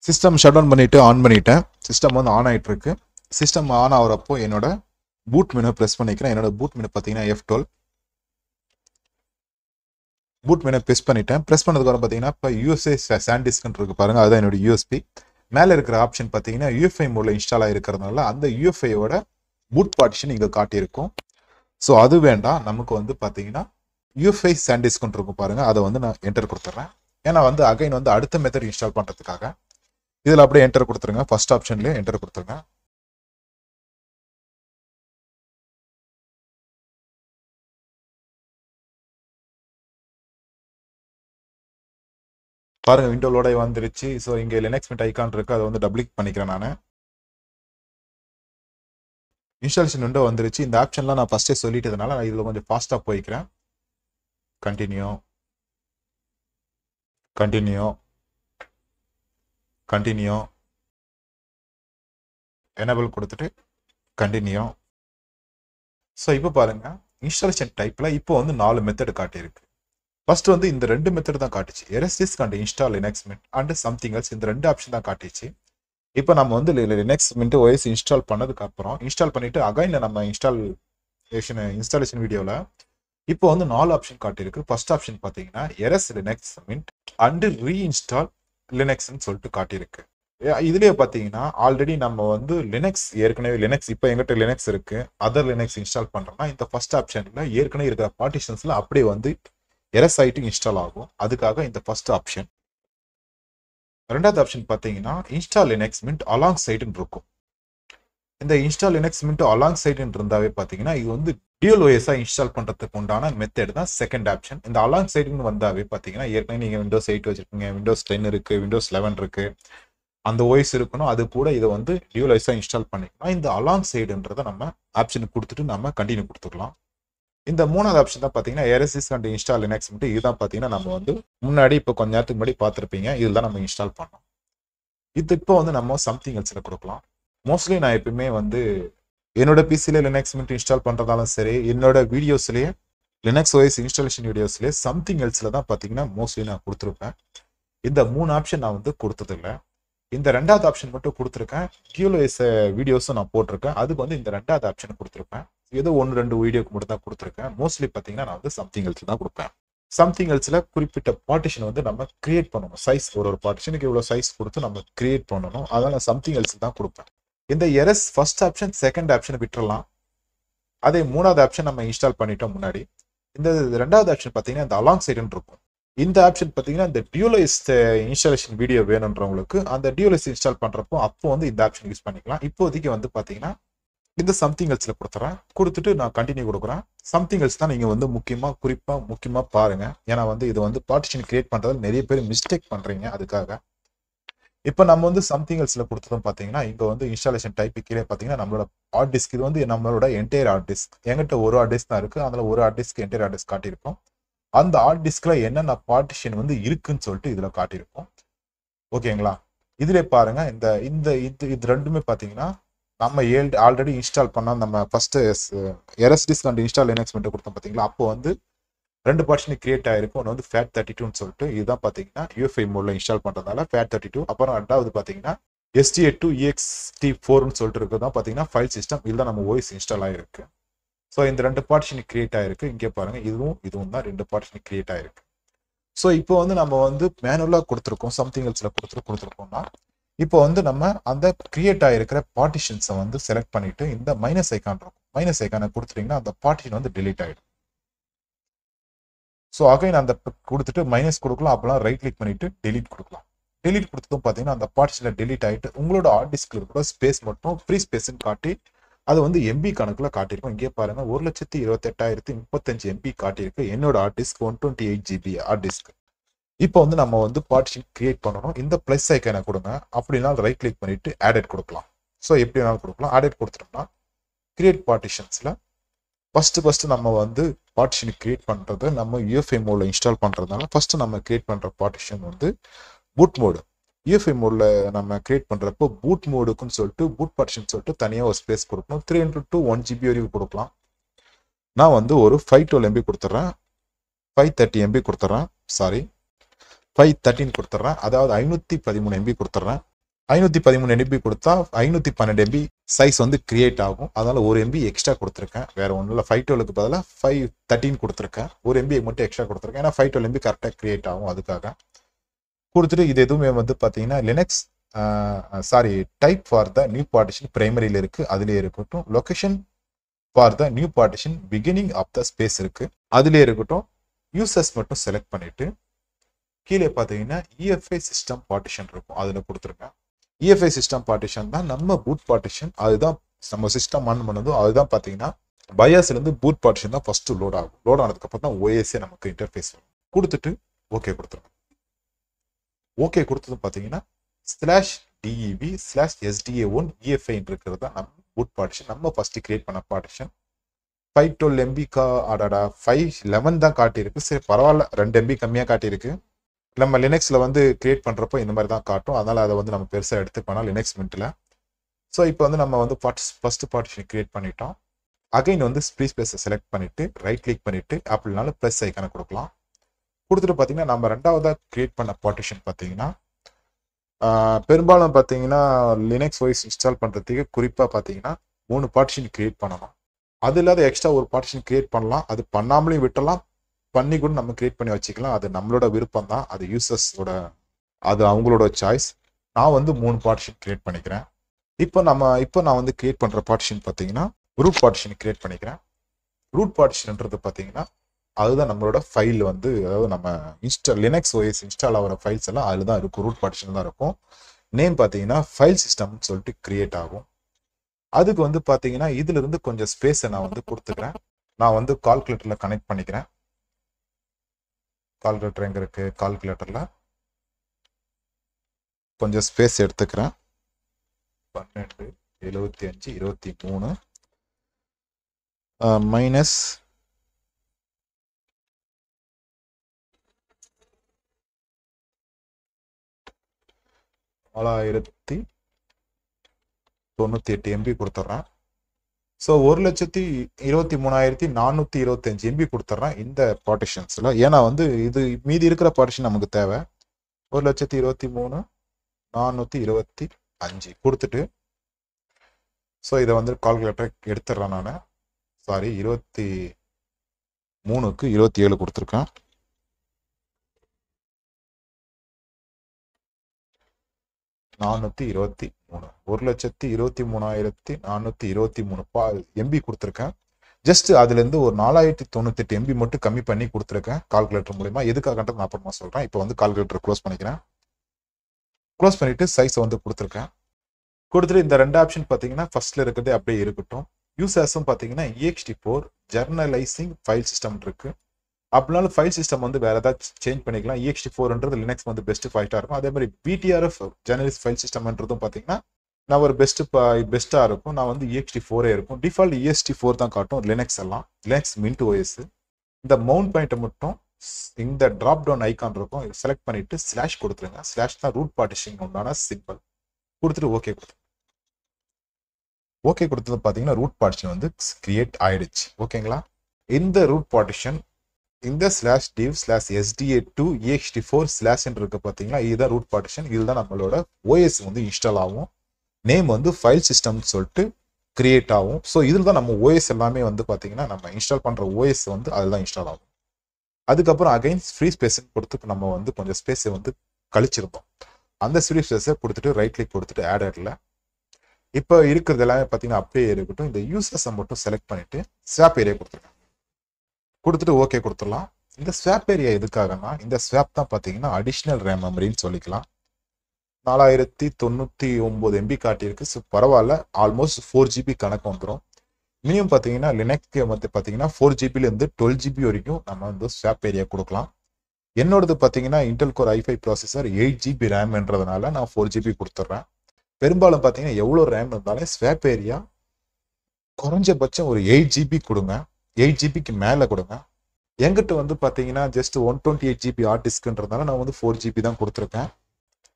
சிஸ்டம் ஷட் டவுன் பண்ணிட்டு ஆன் பண்ணிட்டேன். சிஸ்டம் வந்து ஆன் ஆகிட்டு இருக்கு. சிஸ்டம் ஆன் ஆகிறப்போ என்னோட பூட் மெனு ப்ரெஸ் பண்ணிக்கிறேன். என்னோட பூட் மெனு பார்த்தீங்கன்னா F12 பூட் மெனு ப்ரெஸ் பண்ணிட்டேன். ப்ரெஸ் பண்ணதுக்கு பார்த்தீங்கன்னா இப்போ USA சாண்டிஸ்க்னு இருக்கு பாருங்க, அதுதான் என்னோட USB. மேலே இருக்கிற ஆப்ஷன் பார்த்தீங்கன்னா UEFI மோடில் இன்ஸ்டால் ஆகிருக்கிறதுனால அந்த UEFIயோட பூட் பார்ட்டிஷன் இங்கே காட்டியிருக்கும். ஸோ அது வேண்டாம், நமக்கு வந்து பார்த்தீங்கன்னா UEFI சாண்டிஸ்க்னு இருக்கும் பாருங்க, அதை வந்து நான் என்டர் கொடுத்துட்றேன். ஏன்னா வந்து அகைன் வந்து அடுத்த மெத்தட் இன்ஸ்டால் பண்ணுறதுக்காக இதில் அப்படியே என்டர் கொடுத்துருங்க. ஃபர்ஸ்ட் ஆப்ஷன்லேயே என்டர் கொடுத்துருங்க. பாருங்க விண்டோ லோட வந்துருச்சு. ஸோ இங்கே லினக்ஸ் மிட் ஐக்கான் இருக்கு, அதை வந்து டபுள் கிளிக் பண்ணிக்கிறேன். நான் இன்ஸ்டாலேஷன் விண்டோ வந்துருச்சு. இந்த ஆப்ஷன்லாம் நான் ஃபர்ஸ்டே சொல்லிட்டதுனால நான் இதில் கொஞ்சம் ஃபாஸ்ட்டாக போய்க்கிறேன். கண்டினியூ கண்டினியூ கண்டினியூ எனேபிள் கொடுத்துட்டு கண்டினியூ. ஸோ இப்போ பாருங்க இன்ஸ்டாலேஷன் டைப்ல இப்போ வந்து 4 மெத்தட் காட்டியிருக்கு. ஃபர்ஸ்ட் வந்து இந்த 2 மெத்தட் தான் காட்டுச்சு, erase disk and install Linux Mint and something else. இந்த 2 ஆப்ஷன் தான் காட்டிச்சு. இப்போ நம்ம வந்து லினக்ஸ் மின்ட் OS இன்ஸ்டால் பண்ணதுக்கு அப்புறம் இன்ஸ்டால் பண்ணிட்டு அகைன்ல நம்ம இன்ஸ்டாலேஷன் வீடியோவில் இப்போ வந்து 4 ஆப்ஷன் காட்டியிருக்கு. ஃபர்ஸ்ட் ஆப்ஷன் பார்த்தீங்கன்னா எரஸ் லினக்ஸ் மின்ட் அண்ட் ரீஇன்ஸ்டால் லினக்ஸ்ன்னு சொல்லிட்டு காட்டியிருக்கு. இதுலயே பார்த்தீங்கன்னா ஆல்ரெடி நம்ம வந்து ஏற்கனவே லினக்ஸ் இப்போ எங்கிட்ட லினக்ஸ் இருக்கு, அதர் லினக்ஸ் இன்ஸ்டால் பண்றோம்னா இந்த ஃபர்ஸ்ட் ஆப்ஷன்ல ஏற்கனவே இருக்கிற பார்ட்டிஷன்ஸ்ல அப்படியே வந்து எரஸ் ஆயிட்டு இன்ஸ்டால் ஆகும். அதுக்காக இந்த ஃபர்ஸ்ட் ஆப்ஷன். ரெண்டாவது ஆப்ஷன் பார்த்தீங்கன்னா இன்ஸ்டால் லினக்ஸ் மின்ட் அலாங் சைடுன்னு இருக்கும். இந்த இன்ஸ்டால் லினக்ஸ் மின்ட் அலாங் சைடுன்னு இருந்தாவே பார்த்தீங்கன்னா இது வந்து டியூல் OS இன்ஸ்டால் பண்றதுக்கு உண்டான மெத்தட் தான் செகண்ட் ஆப்ஷன். இந்த அலாங் சைடுன்னு வந்தாவே பார்த்தீங்கன்னா ஏற்கனவே நீங்க விண்டோஸ் 8 வச்சிருக்கீங்க, விண்டோஸ் 10 இருக்கு, விண்டோஸ் 11 இருக்கு, அந்த OS இருக்கணும். அது கூட இதை வந்து டியூலைஸாக இன்ஸ்டால் பண்ணிக்கலாம். இந்த அலாங் சைடுன்றதை நம்ம ஆப்ஷன் கொடுத்துட்டு நம்ம கண்டினியூ கொடுத்துக்கலாம். இந்த மூணாவது ஆப்ஷன் தான் பார்த்தீங்கன்னா எரசிஸ் அண்ட் இன்ஸ்டால் லினக்ஸ். இதுதான் பார்த்தீங்கன்னா நம்ம வந்து முன்னாடி இப்போ கொஞ்ச நேரத்துக்கு முன்னாடி பார்த்துருப்பீங்க. இதில் தான் நம்ம இன்ஸ்டால் பண்ணோம். இது இப்போ வந்து நம்ம சம்திங் எல்ஸில் கொடுக்கலாம். மோஸ்ட்லி நான் எப்பயுமே வந்து என்னோட பிசியில் லினக்ஸ் இன்ஸ்டால் பண்ணுறதாலும் சரி, என்னோட வீடியோஸ்லேயே லினக்ஸ் OS இன்ஸ்டாலேஷன் வீடியோஸ்லேயே சம்திங் எல்ஸில் தான் பார்த்தீங்கன்னா மோஸ்ட்லி நான் கொடுத்துருப்பேன். இந்த 3 ஆப்ஷன் நான் வந்து கொடுத்ததில்லை. இந்த 2வது ஆப்ஷன் மட்டும் கொடுத்துருக்கேன். QoS வீடியோஸும் நான் போட்டிருக்கேன். அதுக்கு வந்து இந்த 2வது ஆப்ஷன் கொடுத்துருப்பேன். ஏதோ 1-2 வீடியோக்கு மட்டும் தான் கொடுத்துருக்கேன். மோஸ்ட்லி பார்த்தீங்கன்னா நான் வந்து சம்திங் எல்ஸ் தான் கொடுப்பேன். சம்திங் எல்ஸில் குறிப்பிட்ட பார்ட்டிஷன் வந்து நம்ம கிரியேட் பண்ணணும். சைஸ் ஒரு பார்ட்டிஷனுக்கு இவ்வளோ சைஸ் கொடுத்து நம்ம கிரியேட் பண்ணணும். அதனால் நான் சம்திங் எல்ஸ் தான் கொடுப்பேன். இந்த எரஸ் ஃபர்ஸ்ட் ஆப்ஷன் செகண்ட் ஆப்ஷன் விட்டுறலாம். அதே 3வது ஆப்ஷன் நம்ம இன்ஸ்டால் பண்ணிட்டோம் முன்னாடி. இந்த 2வது ஆப்ஷன் பார்த்தீங்கன்னா இந்த அலாங் சைடுன்னு இருக்கும். இந்த ஆப்ஷன் பார்த்தீங்கன்னா இந்த டியூலைஸ் இன்ஸ்டாலேஷன் வீடியோ வேணுன்றவங்களுக்கு அந்த டியூலைஸ் இன்ஸ்டால் பண்ணுறப்போ அப்போ வந்து இந்த ஆப்ஷன் யூஸ் பண்ணிக்கலாம். இப்போதைக்கு வந்து பார்த்தீங்கன்னா இந்த சம்திங் எல்ஸில் கொடுத்துட்டு நான் கண்டினியூ கொடுக்குறேன். சம்திங் எல்ஸ் தான் நீங்கள் வந்து முக்கியமாக பாருங்க. ஏன்னா வந்து இது வந்து பார்ட்டிஷன் கிரியேட் பண்ணுறதுல நிறைய பேர் மிஸ்டேக் பண்ணுறீங்க. அதுக்காக இப்போ நம்ம வந்து சம்திங் எல்ஸில் கொடுத்ததும் பார்த்தீங்கன்னா இங்கே வந்து இன்ஸ்டாலேஷன் டைப் கீழே பார்த்தீங்கன்னா நம்மளோட ஹார்ட் டிஸ்க். இது வந்து நம்மளோட என்டையர் ஹார்ட் டிஸ்க். என்கிட்ட ஒரு ஹார்ட் டிஸ்க் தான் இருக்குது. அதில் ஒரு hard disk entire hard disk காட்டியிருக்கோம். அந்த ஹார்ட் டிஸ்க்ல என்னென்ன பார்ட்டிஷன் வந்து இருக்குன்னு சொல்லிட்டு இதுல காட்டியிருக்கோம். ஓகேங்களா? இதுல பாருங்க இந்த இந்த இது ரெண்டுமே பாத்தீங்கன்னா நம்ம ஆல்ரெடி இன்ஸ்டால் பண்ணா நம்ம first எரஸ் disk and install Linux மட்டும் கொடுத்தோம் பாத்தீங்களா? அப்போ வந்து 2 பார்ட்டிஷன் கிரியேட் ஆயிருக்கும். ஒன்று வந்து FAT32ன்னு சொல்லிட்டு இதுதான் பாத்தீங்கன்னா UEFI மோட்ல இன்ஸ்டால் பண்றதுனால FAT32. அப்புறம் ரெண்டாவது பாத்தீங்கன்னா SDA2 EXT4ன்னு சொல்லிட்டு இருக்குதான் பாத்தீங்கன்னா ஃபைல் சிஸ்டம். இதுதான் நம்ம OS இன்ஸ்டால் ஆயிருக்கு. ஸோ இந்த 2 பார்ட்டிஷன் கிரியேட் ஆயிருக்கு. இங்கே பாருங்க இதுவும் தான் 2 பார்ட்டிஷன் கிரியேட் ஆயிருக்கு. ஸோ இப்போ வந்து நம்ம வந்து மேனுவலாக கொடுத்துருக்கோம். சம்திங் எல்ஸில் கொடுத்துருக்கோம்னா இப்போ வந்து நம்ம அந்த கிரியேட் ஆகிருக்கிற பார்ட்டிஷன்ஸை வந்து செலக்ட் பண்ணிட்டு இந்த மைனஸ் ஐக்கான் இருக்கும். மைனஸ் ஐக்கானை கொடுத்துட்டீங்கன்னா அந்த பார்ட்டிஷன் வந்து டிலீட் ஆகிடும். ஸோ அகைன் அந்த கொடுத்துட்டு மைனஸ் கொடுக்கலாம். அப்போலாம் ரைட் கிளிக் பண்ணிட்டு டெலீட் கொடுக்கலாம். டெலீட் கொடுத்ததும் பார்த்தீங்கன்னா அந்த பார்ட்டிஷனில் டெலீட் ஆகிட்டு உங்களோட ஹார்ட் டிஸ்கில் இருக்கிற ஸ்பேஸ் மட்டும் ஃப்ரீ ஸ்பேஸ்ன்னு காட்டி அது வந்து MB கணக்கில் காட்டியிருக்கும். இங்கே பாருங்க 1,28,035 MB காட்டியிருக்கு. என்னோட hard disk 128 GB hard disk. இப்போ வந்து நம்ம வந்து பார்ட்டிஷன் கிரியேட் பண்ணணும். இந்த பிளஸ் ஐக்கானை கொடுங்க. அப்படின்னா ரைட் கிளிக் பண்ணிட்டு ஆடட் கொடுக்கலாம். ஸோ எப்படி வேணாலும் கொடுக்கலாம். ஆடட் கொடுத்துட்டோம்னா கிரியேட் பார்ட்டிஷன்ஸில் ஃபர்ஸ்ட் நம்ம வந்து பார்ட்டிஷன் கிரியேட் பண்ணுறது நம்ம UEFI மோடில் இன்ஸ்டால் பண்ணுறதுனால ஃபர்ஸ்ட் நம்ம கிரியேட் பண்ணுற பார்ட்டிஷன் வந்து பூட் மோடு. UEFI மோடில் நம்ம கிரியேட் பண்ணுறப்போ பூட் மோடுக்குன்னு சொல்லிட்டு பூட் பார்ட்டிஷன் சொல்லிட்டு தனியாக ஒரு ஸ்பேஸ் கொடுக்கணும். 3x2 1 GB வரைக்கும் கொடுக்கலாம். நான் வந்து ஒரு 512 MB கொடுத்துட்றேன். 530 MB கொடுத்துட்றேன். சாரி 513 கொடுத்துட்றேன். அதாவது 513 MB கொடுத்துட்றேன். 513 MB கொடுத்தா 512 MB சைஸ் வந்து கிரியேட் ஆகும். அதனால 1 MB எக்ஸ்ட்ரா கொடுத்துருக்கேன். வேற ஒன்றும் இல்லை. 512க்கு பதிலாக 513 கொடுத்துருக்கேன். 1 MB மட்டும் எக்ஸ்ட்ரா கொடுத்துருக்கேன். ஏன்னா 512 MB கரெக்டாக கிரியேட் ஆகும். அதுக்காக கொடுத்துட்டு இது எதுவுமே வந்து பார்த்தீங்கன்னா Linux type for the new partition பிரைமரியில் இருக்குது. அதுலேயே இருக்கட்டும். Location for the new partition beginning of the space இருக்குது. அதுலேயே இருக்கட்டும். யூசர்ஸ் மட்டும் செலக்ட் பண்ணிவிட்டு கீழே பார்த்தீங்கன்னா EFI சிஸ்டம் பார்ட்டிஷன் இருக்கும். அதில் கொடுத்துருக்கேன். EFI சிஸ்டம் பார்ட்டிஷன் தான் நம்ம பூட் பார்ட்டிஷன். அதுதான் நம்ம சிஸ்டம் ஆன் பண்ணதும் அதுதான் பார்த்தீங்கன்னா பயாஸ்லேருந்து பூட் பார்ட்டிஷன் தான் ஃபஸ்ட்டு லோட் ஆகும். லோட் ஆனதுக்கப்புறம் தான் OSே நமக்கு இன்டர்ஃபேஸ் வரும். கொடுத்துட்டு ஓகே கொடுத்துருங்க. ஓகே கொடுத்தது பார்த்தீங்கன்னா /dev/sda1 EFI இருக்கிறது தான் நம்ம பூட் பார்ட்டிஷன். நம்ம ஃபர்ஸ்ட் கிரியேட் பண்ண பார்ட்டிஷன் 512 MB 511 தான் காட்டியிருக்கு. சரி பரவாயில்ல, 2 MB கம்மியாக காட்டியிருக்கு. நம்ம லினக்ஸில் வந்து கிரியேட் பண்ணுறப்போ இந்த மாதிரி தான் காட்டும். அதனால் அதை வந்து நம்ம பெருசாக எடுத்துக்கணும் லினக்ஸ் மின்ட்டில். ஸோ இப்போ வந்து நம்ம வந்து ஃபர்ஸ்ட் பார்ட்டிஷன் கிரியேட் பண்ணிட்டோம். அகைன் வந்து ஃப்ரீ ஸ்பேஸை செலக்ட் பண்ணிவிட்டு ரைட் கிளிக் பண்ணிவிட்டு அப்படினாலும் ப்ளஸ் ஐக்கானை கொடுக்கலாம். கொடுத்துட்டு பார்த்தீங்கன்னா நம்ம ரெண்டாவதாக கிரியேட் பண்ண பார்ட்டிஷன் பார்த்தீங்கன்னா பெரும்பாலும் பார்த்தீங்கன்னா லினக்ஸ் OS இன்ஸ்டால் பண்ணுறதுக்கு குறிப்பாக பார்த்தீங்கன்னா 3 பார்ட்டிஷன் கிரியேட் பண்ணணும். அது இல்லாத எக்ஸ்ட்ரா ஒரு பார்ட்டிஷன் கிரியேட் பண்ணலாம். அது பண்ணாமலையும் விட்டலாம், பண்ணி கூட நம்ம கிரியேட் பண்ணி வச்சுக்கலாம். அது நம்மளோட விருப்பம் தான். அது யூசர்ஸோட அது அவங்களோட சாய்ஸ். நான் வந்து 3 பார்ட்டிஷன் கிரியேட் பண்ணிக்கிறேன். இப்போ நான் வந்து கிரியேட் பண்ணுற பார்ட்டிஷன் பார்த்தீங்கன்னா ரூட் பார்ட்டிஷன் கிரியேட் பண்ணிக்கிறேன். ரூட் பார்ட்டிஷன்ன்றது பார்த்தீங்கன்னா அதுதான் நம்மளோட ஃபைல் வந்து, அதாவது நம்ம லினக்ஸ் OS இன்ஸ்டால் ஆகிற ஃபைல்ஸ் எல்லாம் அதில் தான் இருக்கும். ரூட் பார்ட்டிஷன் தான் இருக்கும். நேம் பார்த்தீங்கன்னா ஃபைல் சிஸ்டம்னு சொல்லிட்டு கிரியேட் ஆகும். அதுக்கு வந்து பார்த்தீங்கன்னா இதுல இருந்து கொஞ்சம் ஸ்பேஸை நான் வந்து கொடுத்துக்கிறேன். நான் வந்து கால்குலேட்டரில் கனெக்ட் பண்ணிக்கிறேன். கால்குலேட்டர் எங்கே இருக்கு? கால்குலேட்டரில் கொஞ்சம் ஸ்பேஸ் எடுத்துக்கிறேன். 12 75 23 மைனஸ் 4098 MB கொடுத்துட்றேன். ஸோ 1,23,425 MB கொடுத்துட்றேன் இந்த பார்ட்டிஷன்ஸில். ஏன்னா வந்து இது மீதி இருக்கிற பார்ட்டிஷன் நமக்கு தேவை. 1,23,425 கொடுத்துட்டு ஸோ இதை வந்து கால்குலேட்டர் எடுத்துடுறேன் நான். சாரி, 23க்கு 27 கொடுத்துருக்கேன். 423 1,23,423 MB கொடுத்துருக்கேன். ஜஸ்ட் அதுலேருந்து ஒரு 4,098 MB மட்டும் கம்மி பண்ணி கொடுத்துருக்கேன் கால்குலேட்டர் மூலிமா. எதுக்காகன்றது நான் அப்புறமா சொல்கிறேன். இப்போ வந்து கால்குலேட்டர் க்ளோஸ் பண்ணிக்கிறேன். க்ளோஸ் பண்ணிவிட்டு சைஸை வந்து கொடுத்துருக்கேன். கொடுத்துட்டு இந்த 2 ஆப்ஷன் பார்த்தீங்கன்னா ஃபர்ஸ்ட்ல இருக்கிறதே அப்படியே இருக்கட்டும். யூசர்ஸும் பார்த்தீங்கன்னா ext4 ஜெர்னலைசிங் ஃபைல் சிஸ்டம் இருக்கு. அப்படினாலும் ஃபைல் சிஸ்டம் வந்து வேற ஏதாவது சேஞ்ச் பண்ணிக்கலாம். ext4ன்றது லினக்ஸ் வந்து பெஸ்ட் ஃபைட்டாக இருக்கும். அதே மாதிரி BTRF ஜெர்னலிஸ்ட் ஃபைல் சிஸ்டம்ன்றதும் பார்த்தீங்கன்னா நான் ஒரு பெஸ்ட்டாக இருக்கும். நான் வந்து ext4 இருக்கும். டிஃபால்ட் ext4 தான் காட்டும் லினக்ஸ் எல்லாம். Linux Mint OS. இந்த மவுண்ட் பாயிண்ட்டை மட்டும் இந்த ட்ராப் டவுன் ஐக்கான் இருக்கும், செலக்ட் பண்ணிட்டு ஸ்லாஷ் கொடுத்துருங்க. ஸ்லாஷ் தான் ரூட் பார்ட்டிஷன் உண்டான சிம்பிள். கொடுத்துட்டு ஓகே கொடுத்து ஓகே கொடுத்தது பார்த்தீங்கன்னா ரூட் பார்ட்டிஷன் வந்து கிரியேட் ஆயிடுச்சு. ஓகேங்களா? இந்த ரூட் பார்ட்டிஷன் இந்த /div/sda2 ext4 ஸ்லாஷ் இருக்கு பார்த்தீங்களா, இதுதான் ரூட் பார்ட்டிஷன். இதுதான் நம்மளோட OS வந்து இன்ஸ்டால் ஆகும். நேம் வந்து ஃபைல் சிஸ்டம்னு சொல்லிட்டு கிரியேட் ஆகும். ஸோ இதில் தான் நம்ம OS எல்லாமே வந்து பார்த்தீங்கன்னா நம்ம இன்ஸ்டால் பண்ணுற OS வந்து அதில் தான் இன்ஸ்டால் ஆகும். அதுக்கப்புறம் அகைன் ஃப்ரீ ஸ்பேஸ்ன்னு கொடுத்து நம்ம வந்து கொஞ்சம் ஸ்பேஸை வந்து கழிச்சிருந்தோம். அந்த ஃப்ரீ ஸ்பேஸை கொடுத்துட்டு ரைட் கிளிக் கொடுத்துட்டு ஆடர்ல இப்போ இருக்கிறது எல்லாமே பார்த்தீங்கன்னா அப்படியே இருக்கட்டும். இந்த யூசர்ஸை மட்டும் செலக்ட் பண்ணிட்டு ஸ்வாப் ஏரியா கொடுத்துருக்கேன். கொடுத்துட்டு ஓகே கொடுத்துடலாம். இந்த ஸ்வாப் ஏரியா எதுக்காகனா இந்த ஸ்வாப் தான் பார்த்தீங்கன்னா அடிஷ்னல் ரேம் மெமரின்னு சொல்லிக்கலாம். 4099 MB காட்டியிருக்கு. ஸோ பரவாயில்ல, ஆல்மோஸ்ட் 4 GB கணக்கு வந்துடும். மினிமம் பார்த்தீங்கன்னா லினக்ஸ்க்கு வந்து பார்த்தீங்கன்னா 4 GB 12 GB வரைக்கும் நம்ம வந்து ஸ்வாப் ஏரியா கொடுக்கலாம். என்னோடது பார்த்தீங்கன்னா Intel core i5 processor 8 GB ரேம்ன்றதுனால நான் 4 GB கொடுத்துட்றேன். பெரும்பாலும் பார்த்தீங்கன்னா எவ்வளோ ரேம் இருந்தாலும் ஸ்வாப் ஏரியா குறைஞ்சபட்சம் ஒரு 8 GB கொடுங்க. 8 GBக்கு மேலே கொடுங்க. என்கிட்ட வந்து பார்த்தீங்கன்னா ஜஸ்ட் 128 GB ஹார்ட் டிஸ்க்ன்றதுனால நான் வந்து 4 GB தான் கொடுத்துருக்கேன்.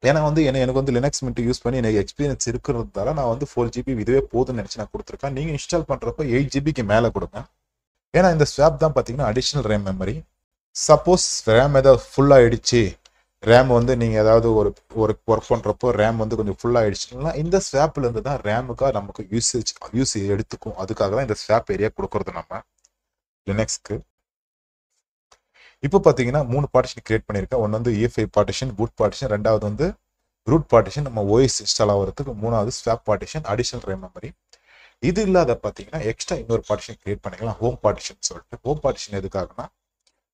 ஏன்னா வந்து எனக்கு வந்து லினக்ஸ் மின்ட் யூஸ் பண்ணி எனக்கு எக்ஸ்பீரியன்ஸ் இருக்கிறதால நான் வந்து 4 GB இதுவே போதும்னு நினச்சி நான் கொடுத்துருக்கேன். நீங்கள் இன்ஸ்டால் பண்ணுறப்போ 8 GBக்கு மேலே கொடுங்க. ஏன்னா இந்த ஸ்வாப் தான் பார்த்தீங்கன்னா additional RAM memory. Suppose RAM ஏதாவது ஃபுல் ஆகிடுச்சு, ரேம் வந்து நீங்கள் ஏதாவது ஒரு ஒர்க் பண்ணுறப்போ ரேம் வந்து கொஞ்சம் ஃபுல் ஆகிடுச்சுன்னா இந்த ஸ்வாப்லேருந்து தான் ரேமுக்காக நமக்கு யூஸ் எடுத்துக்கும். அதுக்காக தான் இந்த ஸ்வாப் ஏரியா கொடுக்குறது நம்ம லினக்ஸ்க்கு. இப்போ பார்த்தீங்கன்னா 3 பார்ட்டிஷன் கிரியேட் பண்ணியிருக்கேன். ஒன்று வந்து EFI பார்ட்டிஷன், பூட் பார்ட்டிஷன், ரெண்டாவது வந்து ரூட் பார்ட்டிஷன் நம்ம OS இன்ஸ்டால் ஆகிறதுக்கு, மூணாவது swap partition, additional RAM memory. இது இல்லாத பார்த்தீங்கன்னா எக்ஸ்ட்ரா இன்னொரு பார்ட்டிஷன் கிரியேட் பண்ணிக்கலாம், ஹோம் பார்ட்டிஷன் சொல்லிட்டு. ஹோம் பார்ட்டிஷன் எதுக்காகனா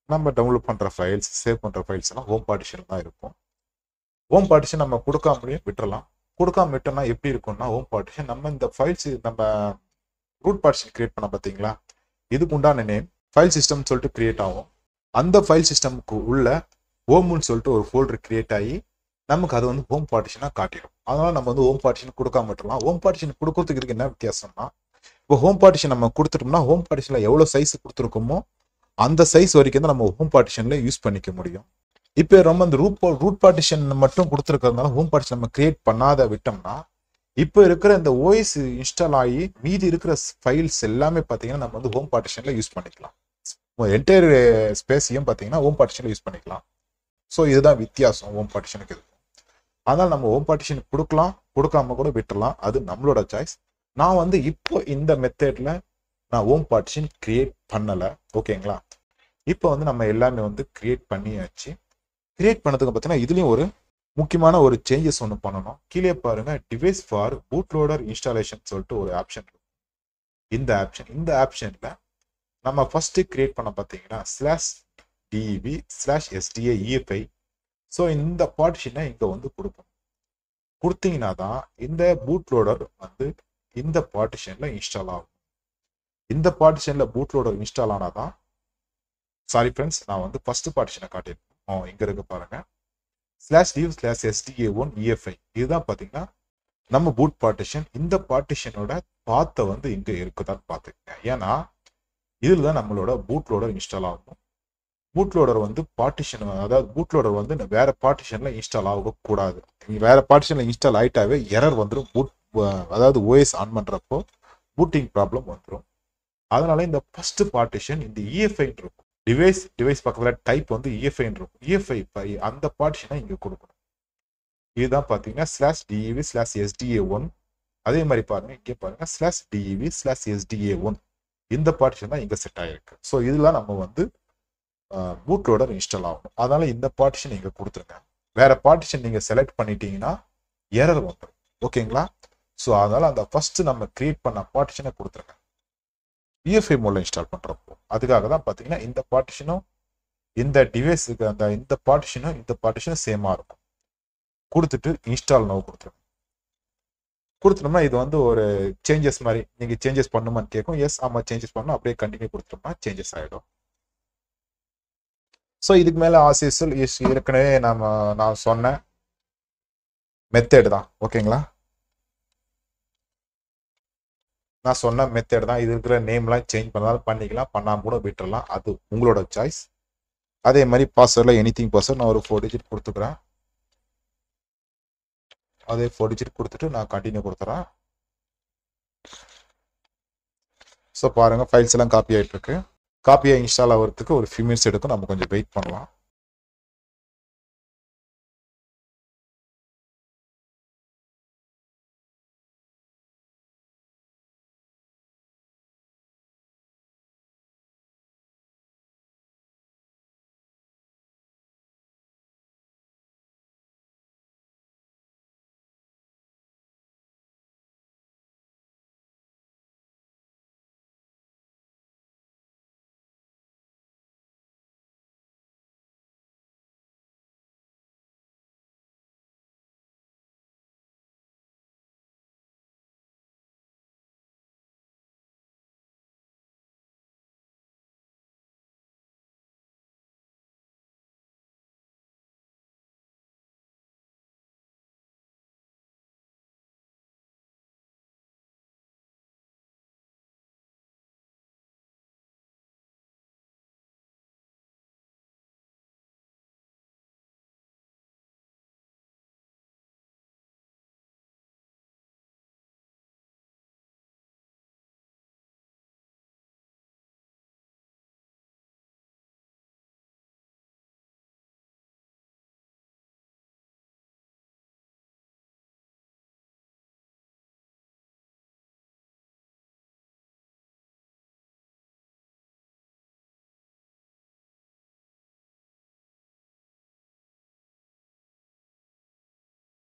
நம்ம டவுன்லோட் பண்ணுற ஃபைல்ஸ், சேவ் பண்ணுற ஃபைல்ஸ் எல்லாம் ஹோம் பார்ட்டிஷன் தான் இருக்கும். ஹோம் பார்ட்டிஷன் நம்ம கொடுக்காமலேயே விட்டுறலாம். கொடுக்காம விட்டோம்னா எப்படி இருக்கும்னா ஹோம் பார்ட்டிஷன் நம்ம இந்த ஃபைல்ஸ் நம்ம ரூட் பார்ட்டிஷன் கிரியேட் பண்ண பார்த்தீங்களா, இதுக்கு உண்டான நேம் ஃபைல் சிஸ்டம் சொல்லிட்டு கிரியேட் ஆகும். அந்த ஃபைல் சிஸ்டமுக்கு உள்ள ஹோம்னு சொல்லிட்டு ஒரு ஃபோல்டர் கிரியேட் ஆகி நமக்கு அது வந்து ஹோம் பார்ட்டிஷனாக காட்டிடும். அதனால நம்ம வந்து ஹோம் பார்ட்டிஷன் கொடுக்காம விட்டுறலாம். ஹோம் பார்ட்டிஷன் கொடுக்கறதுக்கு இதுக்கு என்ன வித்தியாசம்னா, இப்போ ஹோம் பார்ட்டிஷன் நம்ம கொடுத்துட்டோம்னா ஹோம் பார்ட்டிஷனில் எவ்வளோ சைஸ் கொடுத்துருக்கோமோ அந்த சைஸ் வரைக்கும் தான் நம்ம ஹோம் பார்ட்டிஷனில் யூஸ் பண்ணிக்க முடியும். இப்போ ரொம்ப அந்த ரூட் பார்ட்டிஷன் மட்டும் கொடுத்துருக்கிறதுனால ஹோம் பார்ட்டிஷன் நம்ம கிரியேட் பண்ணாத விட்டோம்னா இப்போ இருக்கிற இந்த OS இன்ஸ்டால் ஆகி மீதி இருக்கிற ஃபைல்ஸ் எல்லாமே பார்த்தீங்கன்னா நம்ம வந்து ஹோம் பார்ட்டிஷனில் யூஸ் பண்ணிக்கலாம். என்டையர் ஸ்பேஸையும் பார்த்தீங்கன்னா ஹோம் பார்ட்டிஷனில் யூஸ் பண்ணிக்கலாம். ஸோ இதுதான் வித்தியாசம் ஹோம் பார்ட்டிஷனுக்கு இருக்கும். அதனால் நம்ம ஹோம் பார்ட்டிஷன் கொடுக்கலாம், கொடுக்காம கூட விட்டுடலாம், அது நம்மளோட சாய்ஸ். நான் வந்து இப்போ இந்த மெத்தடில் நான் ஹோம் பார்ட்டிஷன் கிரியேட் பண்ணலை. ஓகேங்களா? இப்போ வந்து நம்ம எல்லாமே வந்து கிரியேட் பண்ணியாச்சு. கிரியேட் பண்ணதுக்கு பார்த்தீங்கன்னா இதுலேயும் ஒரு முக்கியமான ஒரு சேஞ்சஸ் ஒன்று பண்ணணும். கீழே பாருங்க, டிவைஸ் ஃபார் பூட்லோடர் இன்ஸ்டாலேஷன் சொல்லிட்டு ஒரு ஆப்ஷன் இருக்கும். இந்த ஆப்ஷனில் நம்ம ஃபர்ஸ்ட் கிரியேட் பண்ண பார்த்தீங்கன்னா /dev/sda EFI. ஸோ இந்த பார்ட்டிஷனை இங்கே வந்து கொடுப்போம். கொடுத்தீங்கன்னா தான் இந்த பூட்லோடர் வந்து இந்த பார்ட்டிஷனில் இன்ஸ்டால் ஆகும். இந்த பார்ட்டிஷனில் பூட்லோடர் இன்ஸ்டால் ஆனால் தான், சாரி ஃப்ரெண்ட்ஸ், நான் வந்து ஃபர்ஸ்ட் பார்ட்டிஷனை காட்டியிருக்கேன். இங்கே இருக்கு பாருங்க, /dev/sda1 EFI. இதுதான் பார்த்தீங்கன்னா நம்ம பூட் பார்ட்டிஷன். இந்த பார்ட்டிஷனோட பாத்தை வந்து இங்க இருக்குதான்னு பார்த்துக்கங்க. ஏன்னா இதில் தான் நம்மளோட பூட் லோடர் இன்ஸ்டால் ஆகும். பூட் லோடர் வந்து பார்ட்டிஷன், அதாவது பூட் லோடர் வந்து வேற பார்ட்டிஷன்ல இன்ஸ்டால் ஆகக்கூடாது. வேற பார்ட்டிஷன்ல இன்ஸ்டால் ஆயிட்டாவே எரர் வந்துடும். அதாவது ஓஎஸ் ஆன் பண்றப்போ பூட்டிங் ப்ராப்ளம் வந்துடும். அதனால இந்த ஃபர்ஸ்ட் பார்ட்டிஷன் இந்த EFI இருக்கும். டிவைஸ் பக்கத்துல டைப் வந்து EFI இருக்கும். EFI அந்த பார்ட்டிஷனை இங்க கொடுக்கணும். இதுதான் பாத்தீங்கன்னா /dev/sda1. அதே மாதிரி பாருங்க, இங்கே பாருங்க /dev/sda1. இந்த பார்ட்டிஷன் தான் இங்க செட் ஆயிருக்கு. ஸோ இதெல்லாம் நம்ம வந்து பூட் லோடர் இன்ஸ்டால் ஆகணும். அதனால இந்த பார்ட்டிஷன் இங்க கொடுத்துருங்க. வேற பார்ட்டிஷன் நீங்க செலக்ட் பண்ணிட்டீங்கன்னா எரர் வந்துடும். ஓகேங்களா? ஸோ அதனால அந்த ஃபர்ஸ்ட் நம்ம கிரியேட் பண்ண பார்ட்டிஷனை கொடுத்துருங்க EFI மோட்ல இன்ஸ்டால் பண்றப்போ. அதுக்காக தான் பாத்தீங்கன்னா இந்த பார்ட்டிஷனும் இந்த டிவைஸுக்கு இந்த பார்ட்டிஷனும் சேமா இருக்கும். கொடுத்துட்டு இன்ஸ்டால் நவ் கொடுத்துருங்க. கொடுத்துட்டோம்னா இது வந்து ஒரு சேஞ்சஸ் மாதிரி, நீங்க சேஞ்சஸ் பண்ணுமான்னு கேட்கும். எஸ், ஆமா சேஞ்சஸ் பண்ணணும். அப்படியே கண்டினியூ கொடுத்துட்டோம்னா சேஞ்சஸ் ஆகிடும். ஸோ இதுக்கு மேலே ஆசியல் ஏற்கனவே நான் சொன்ன மெத்தேடு தான். ஓகேங்களா? நான் சொன்ன மெத்தேடு தான். இது இருக்கிற நேம்லாம் சேஞ்ச் பண்ணாலும் பண்ணிக்கலாம், பண்ணாமல் கூட விட்டுறலாம். அது உங்களோட சாய்ஸ். அதே மாதிரி பாஸ்வேர்டில் எனிதிங் பாஸ்வேர்ட் நான் ஒரு 4 டிஜிட் கொடுத்துக்கிறேன். அதே 4 டிஜிட் கொடுத்துட்டு நான் கண்டினியூ கொடுத்துறேன். ஸோ பாருங்க, ஃபைல்ஸ் எல்லாம் காப்பி ஆகிட்டு இருக்கு. காப்பியை இன்ஸ்டால் ஆகிறதுக்கு ஒரு ஃபியூ மினிட்ஸ் எடுக்கும். நம்ம கொஞ்சம் வெயிட் பண்ணலாம்.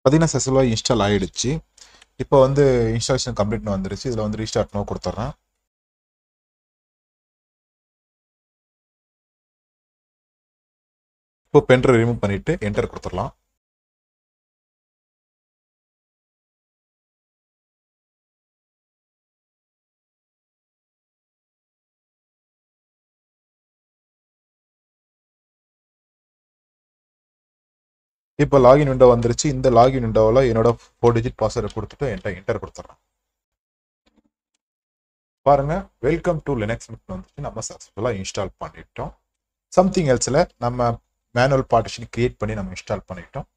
பார்த்தீங்கன்னா சக்ஸஸ்ஃபுல்லாக இன்ஸ்டால் ஆகிடுச்சு. இப்போ வந்து இன்ஸ்டாலேஷன் கம்ப்ளீட்னு வந்துருச்சு. இதில் வந்து ரீஸ்டார்ட் நோ கொடுத்துட்றேன். இப்போ பென்ட்ரைவ் ரிமூவ் பண்ணிவிட்டு என்டர் கொடுத்துடலாம். இப்போ லாகின் விண்டோ வந்துருச்சு. இந்த லாகின் விண்டோவில் என்னோட 4 டிஜிட் பாஸ்வேர்டை கொடுத்துட்டு என்டர் கொடுத்துட்றேன். பாருங்க, வெல்கம் டு லினக்ஸ் வந்துச்சு. நம்ம சக்ஸஸ்ஃபுல்லாக இன்ஸ்டால் பண்ணிட்டோம். சம்திங் எல்ஸில் நம்ம மேனுவல் பார்ட்டிஷன் கிரியேட் பண்ணி நம்ம இன்ஸ்டால் பண்ணிட்டோம்.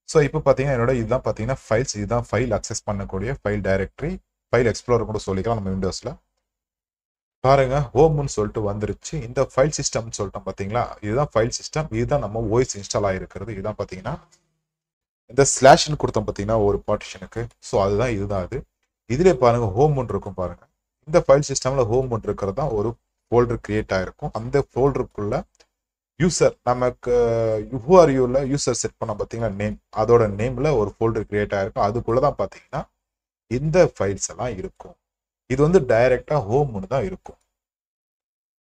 ஸோ இப்போ பார்த்தீங்கன்னா என்னோட இதுதான் பார்த்தீங்கன்னா ஃபைல்ஸ். இதுதான் ஃபைல் அக்சஸ் பண்ணக்கூடிய ஃபைல் டைரக்டரி, ஃபைல் எக்ஸ்ப்ளோரர் கூட சொல்லிக்கலாம் நம்ம விண்டோஸில். பாருங்க, ஹோம்னு சொல்லிட்டு வந்துருச்சு. இந்த ஃபைல் சிஸ்டம்னு சொல்லிட்டோம் பார்த்தீங்களா? இதுதான் ஃபைல் சிஸ்டம். இதுதான் நம்ம ஓஎஸ் இன்ஸ்டால் ஆகிருக்கிறது. இதுதான் பார்த்தீங்கன்னா இந்த ஸ்லாஷ்னு கொடுத்தோம் பார்த்தீங்கன்னா ஒரு பார்ட்டிஷனுக்கு. ஸோ அதுதான் இதுதான் அது. இதிலே பாருங்க ஹோம்னு இருக்கும் பாருங்க. இந்த ஃபைல் சிஸ்டம்ல ஹோம்னு இருக்கிறது தான் ஒரு ஃபோல்டர் கிரியேட் ஆயிருக்கும். அந்த ஃபோல்டருக்குள்ள யூசர் நமக்கு யூஆர்யூல யூசர் செட் பண்ண பார்த்தீங்கன்னா நேம், அதோட நேம்ல ஒரு ஃபோல்டர் கிரியேட் ஆயிருக்கும். அதுக்குள்ளதான் பார்த்தீங்கன்னா இந்த ஃபைல்ஸ் எல்லாம் இருக்கும். இது வந்து டைரக்டா ஹோம்னு தான் இருக்கும்.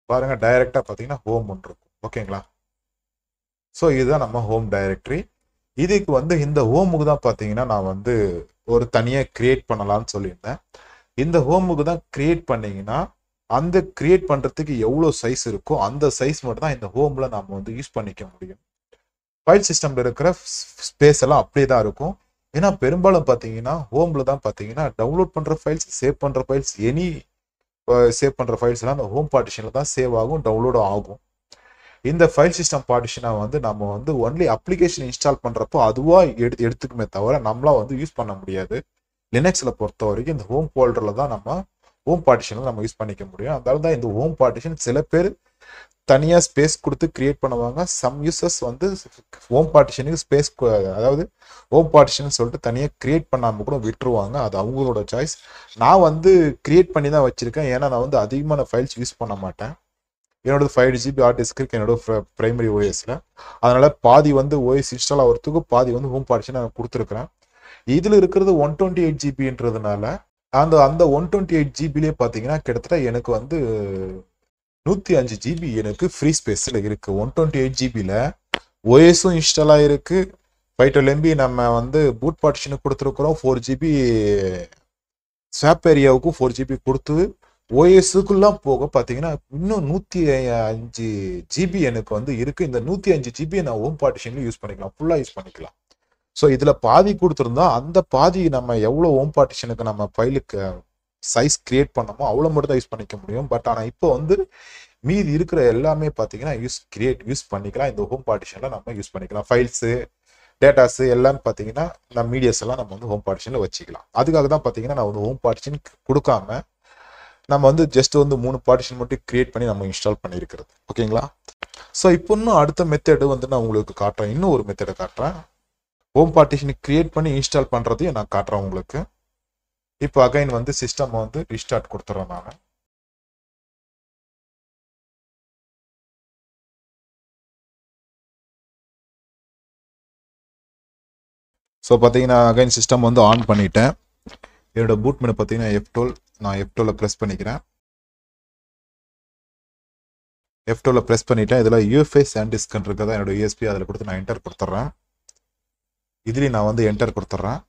பாருங்க, டைரக்டா பார்த்தீங்கன்னா ஹோம்னு இருக்கும். ஓகேங்களா? ஸோ இதுதான் நம்ம ஹோம் டைரக்டரி. இதுக்கு வந்து இந்த ஹோமுக்கு தான் பார்த்தீங்கன்னா நான் வந்து ஒரு தனியாக கிரியேட் பண்ணலாம்னு சொல்லியிருந்தேன். இந்த ஹோமுக்கு தான் கிரியேட் பண்ணீங்கன்னா அந்த கிரியேட் பண்ணுறதுக்கு எவ்வளோ சைஸ் இருக்கோ அந்த சைஸ் மட்டும் தான் இந்த ஹோமில் நம்ம வந்து யூஸ் பண்ணிக்க முடியும். ஃபைல் சிஸ்டம்ல இருக்கிற ஸ்பேஸ் எல்லாம் அப்படியே தான் இருக்கும். ஏன்னா பெரும்பாலும் பார்த்தீங்கன்னா ஹோம்ல தான் பார்த்தீங்கன்னா டவுன்லோட் பண்ற ஃபைல்ஸ், சேவ் பண்ற ஃபைல்ஸ், சேவ் பண்ற ஃபைல்ஸ் எல்லாம் அந்த ஹோம் பார்ட்டிஷன்ல தான் சேவ் ஆகும், டவுன்லோட் ஆகும். இந்த ஃபைல் சிஸ்டம் பார்ட்டிஷனை வந்து நம்ம வந்து ஒன்லி அப்ளிகேஷன் இன்ஸ்டால் பண்றப்போ அதுவா எடுத்துக்குமே தவிர நம்மளா வந்து யூஸ் பண்ண முடியாது. லினக்ஸ்ல பொறுத்த வரைக்கும் இந்த ஹோம் ஃபோல்டர்ல தான் நம்ம ஹோம் பார்ட்டிஷன்ல நம்ம யூஸ் பண்ணிக்க முடியும். அதனால தான் இந்த ஹோம் பார்ட்டிஷன் சில பேர் தனியாக ஸ்பேஸ் கொடுத்து கிரியேட் பண்ணுவாங்க. சம் யூசர்ஸ் வந்து ஹோம் பார்ட்டிஷனுக்கு ஸ்பேஸ், அதாவது ஹோம் பார்ட்டிஷன் சொல்லிட்டு தனியாக கிரியேட் பண்ணாமல் கூட விட்டுருவாங்க. அது அவங்களோட சாய்ஸ். நான் வந்து கிரியேட் பண்ணி தான் வச்சிருக்கேன். ஏன்னா நான் வந்து அதிகமான ஃபைல்ஸ் யூஸ் பண்ண மாட்டேன். என்னோட 5 GB ஹார்ட் டிஸ்க் இருக்கு என்னோட பிரைமரி ஓஎஸ்ல. அதனால பாதி வந்து ஓஎஸ் இன்ஸ்டால் ஆகிறதுக்கு பாதி வந்து ஹோம் பார்ட்டிஷன் நான் கொடுத்துருக்கிறேன். இதில் இருக்கிறது 128 GBன்றதுனால அந்த 128 GBலே பார்த்தீங்கன்னா கிட்டத்தட்ட எனக்கு வந்து 105 GB எனக்கு ஃப்ரீ ஸ்பேஸில் இருக்கு. 128 GBல ஓஎஸும் இன்ஸ்டால் ஆகிருக்கு. 512 MB நம்ம வந்து பூட் பார்ட்டிஷனுக்கு கொடுத்துருக்குறோம். 4 GB ஸ்வாப் ஏரியாவுக்கும் 4 GB கொடுத்து ஓஎஸுக்குலாம் போக பார்த்தீங்கன்னா இன்னும் 105 GB எனக்கு வந்து இருக்கு. இந்த 105 GB நான் ஹோம் பார்ட்டிஷன்ல யூஸ் பண்ணிக்கலாம், ஃபுல்லாக யூஸ் பண்ணிக்கலாம். ஸோ இதில் பாதி கொடுத்துருந்தா அந்த பாதி நம்ம எவ்வளோ ஹோம் பார்ட்டிஷனுக்கு நம்ம ஃபைலுக்கு சைஸ் கிரியேட் பண்ணமோ அவ்வளோ மட்டும் தான் யூஸ் பண்ணிக்க முடியும். பட் ஆனால் இப்போ வந்து மீதி இருக்கிற எல்லாமே பார்த்தீங்கன்னா யூஸ் பண்ணிக்கலாம். இந்த ஹோம் பார்ட்டிஷனில் நம்ம யூஸ் பண்ணிக்கலாம். ஃபைல்ஸு, டேட்டாஸு எல்லாம் பார்த்தீங்கன்னா நம்ம மீடியாஸ் எல்லாம் நம்ம வந்து ஹோம் பார்ட்டிஷனில் வச்சுக்கலாம். அதுக்காக தான் பார்த்தீங்கன்னா நான் வந்து ஹோம் பார்ட்டிஷன் கொடுக்காம நம்ம வந்து ஜஸ்ட் வந்து 3 பார்ட்டிஷன் மட்டும் கிரியேட் பண்ணி நம்ம இன்ஸ்டால் பண்ணியிருக்கிறது. ஓகேங்களா? ஸோ இப்போ இன்னும் அடுத்த மெத்தடு வந்து நான் உங்களுக்கு காட்டுறேன். இன்னும் ஒரு மெத்தடை காட்டுறேன். ஹோம் பார்ட்டிஷன் கிரியேட் பண்ணி இன்ஸ்டால் பண்ணுறதையும் நான் காட்டுறேன் உங்களுக்கு. இப்போ அகைன் வந்து சிஸ்டம் வந்து ரீஸ்டார்ட் கொடுத்துறேன் நான். ஸோ பார்த்தீங்கன்னா அகைன் சிஸ்டம் வந்து ஆன் பண்ணிட்டேன். என்னோட பூட் மெனு பார்த்தீங்கன்னா F12, நான் F12 ப்ரெஸ் பண்ணிக்கிறேன். F12 ப்ரெஸ் பண்ணிட்டேன். இதில் UEFI SanDisk இருக்கிறதா என்னோட USB, அதில் கொடுத்து நான் என்டர் கொடுத்துட்றேன். இதுலேயும் நான் வந்து என்டர் கொடுத்துட்றேன்.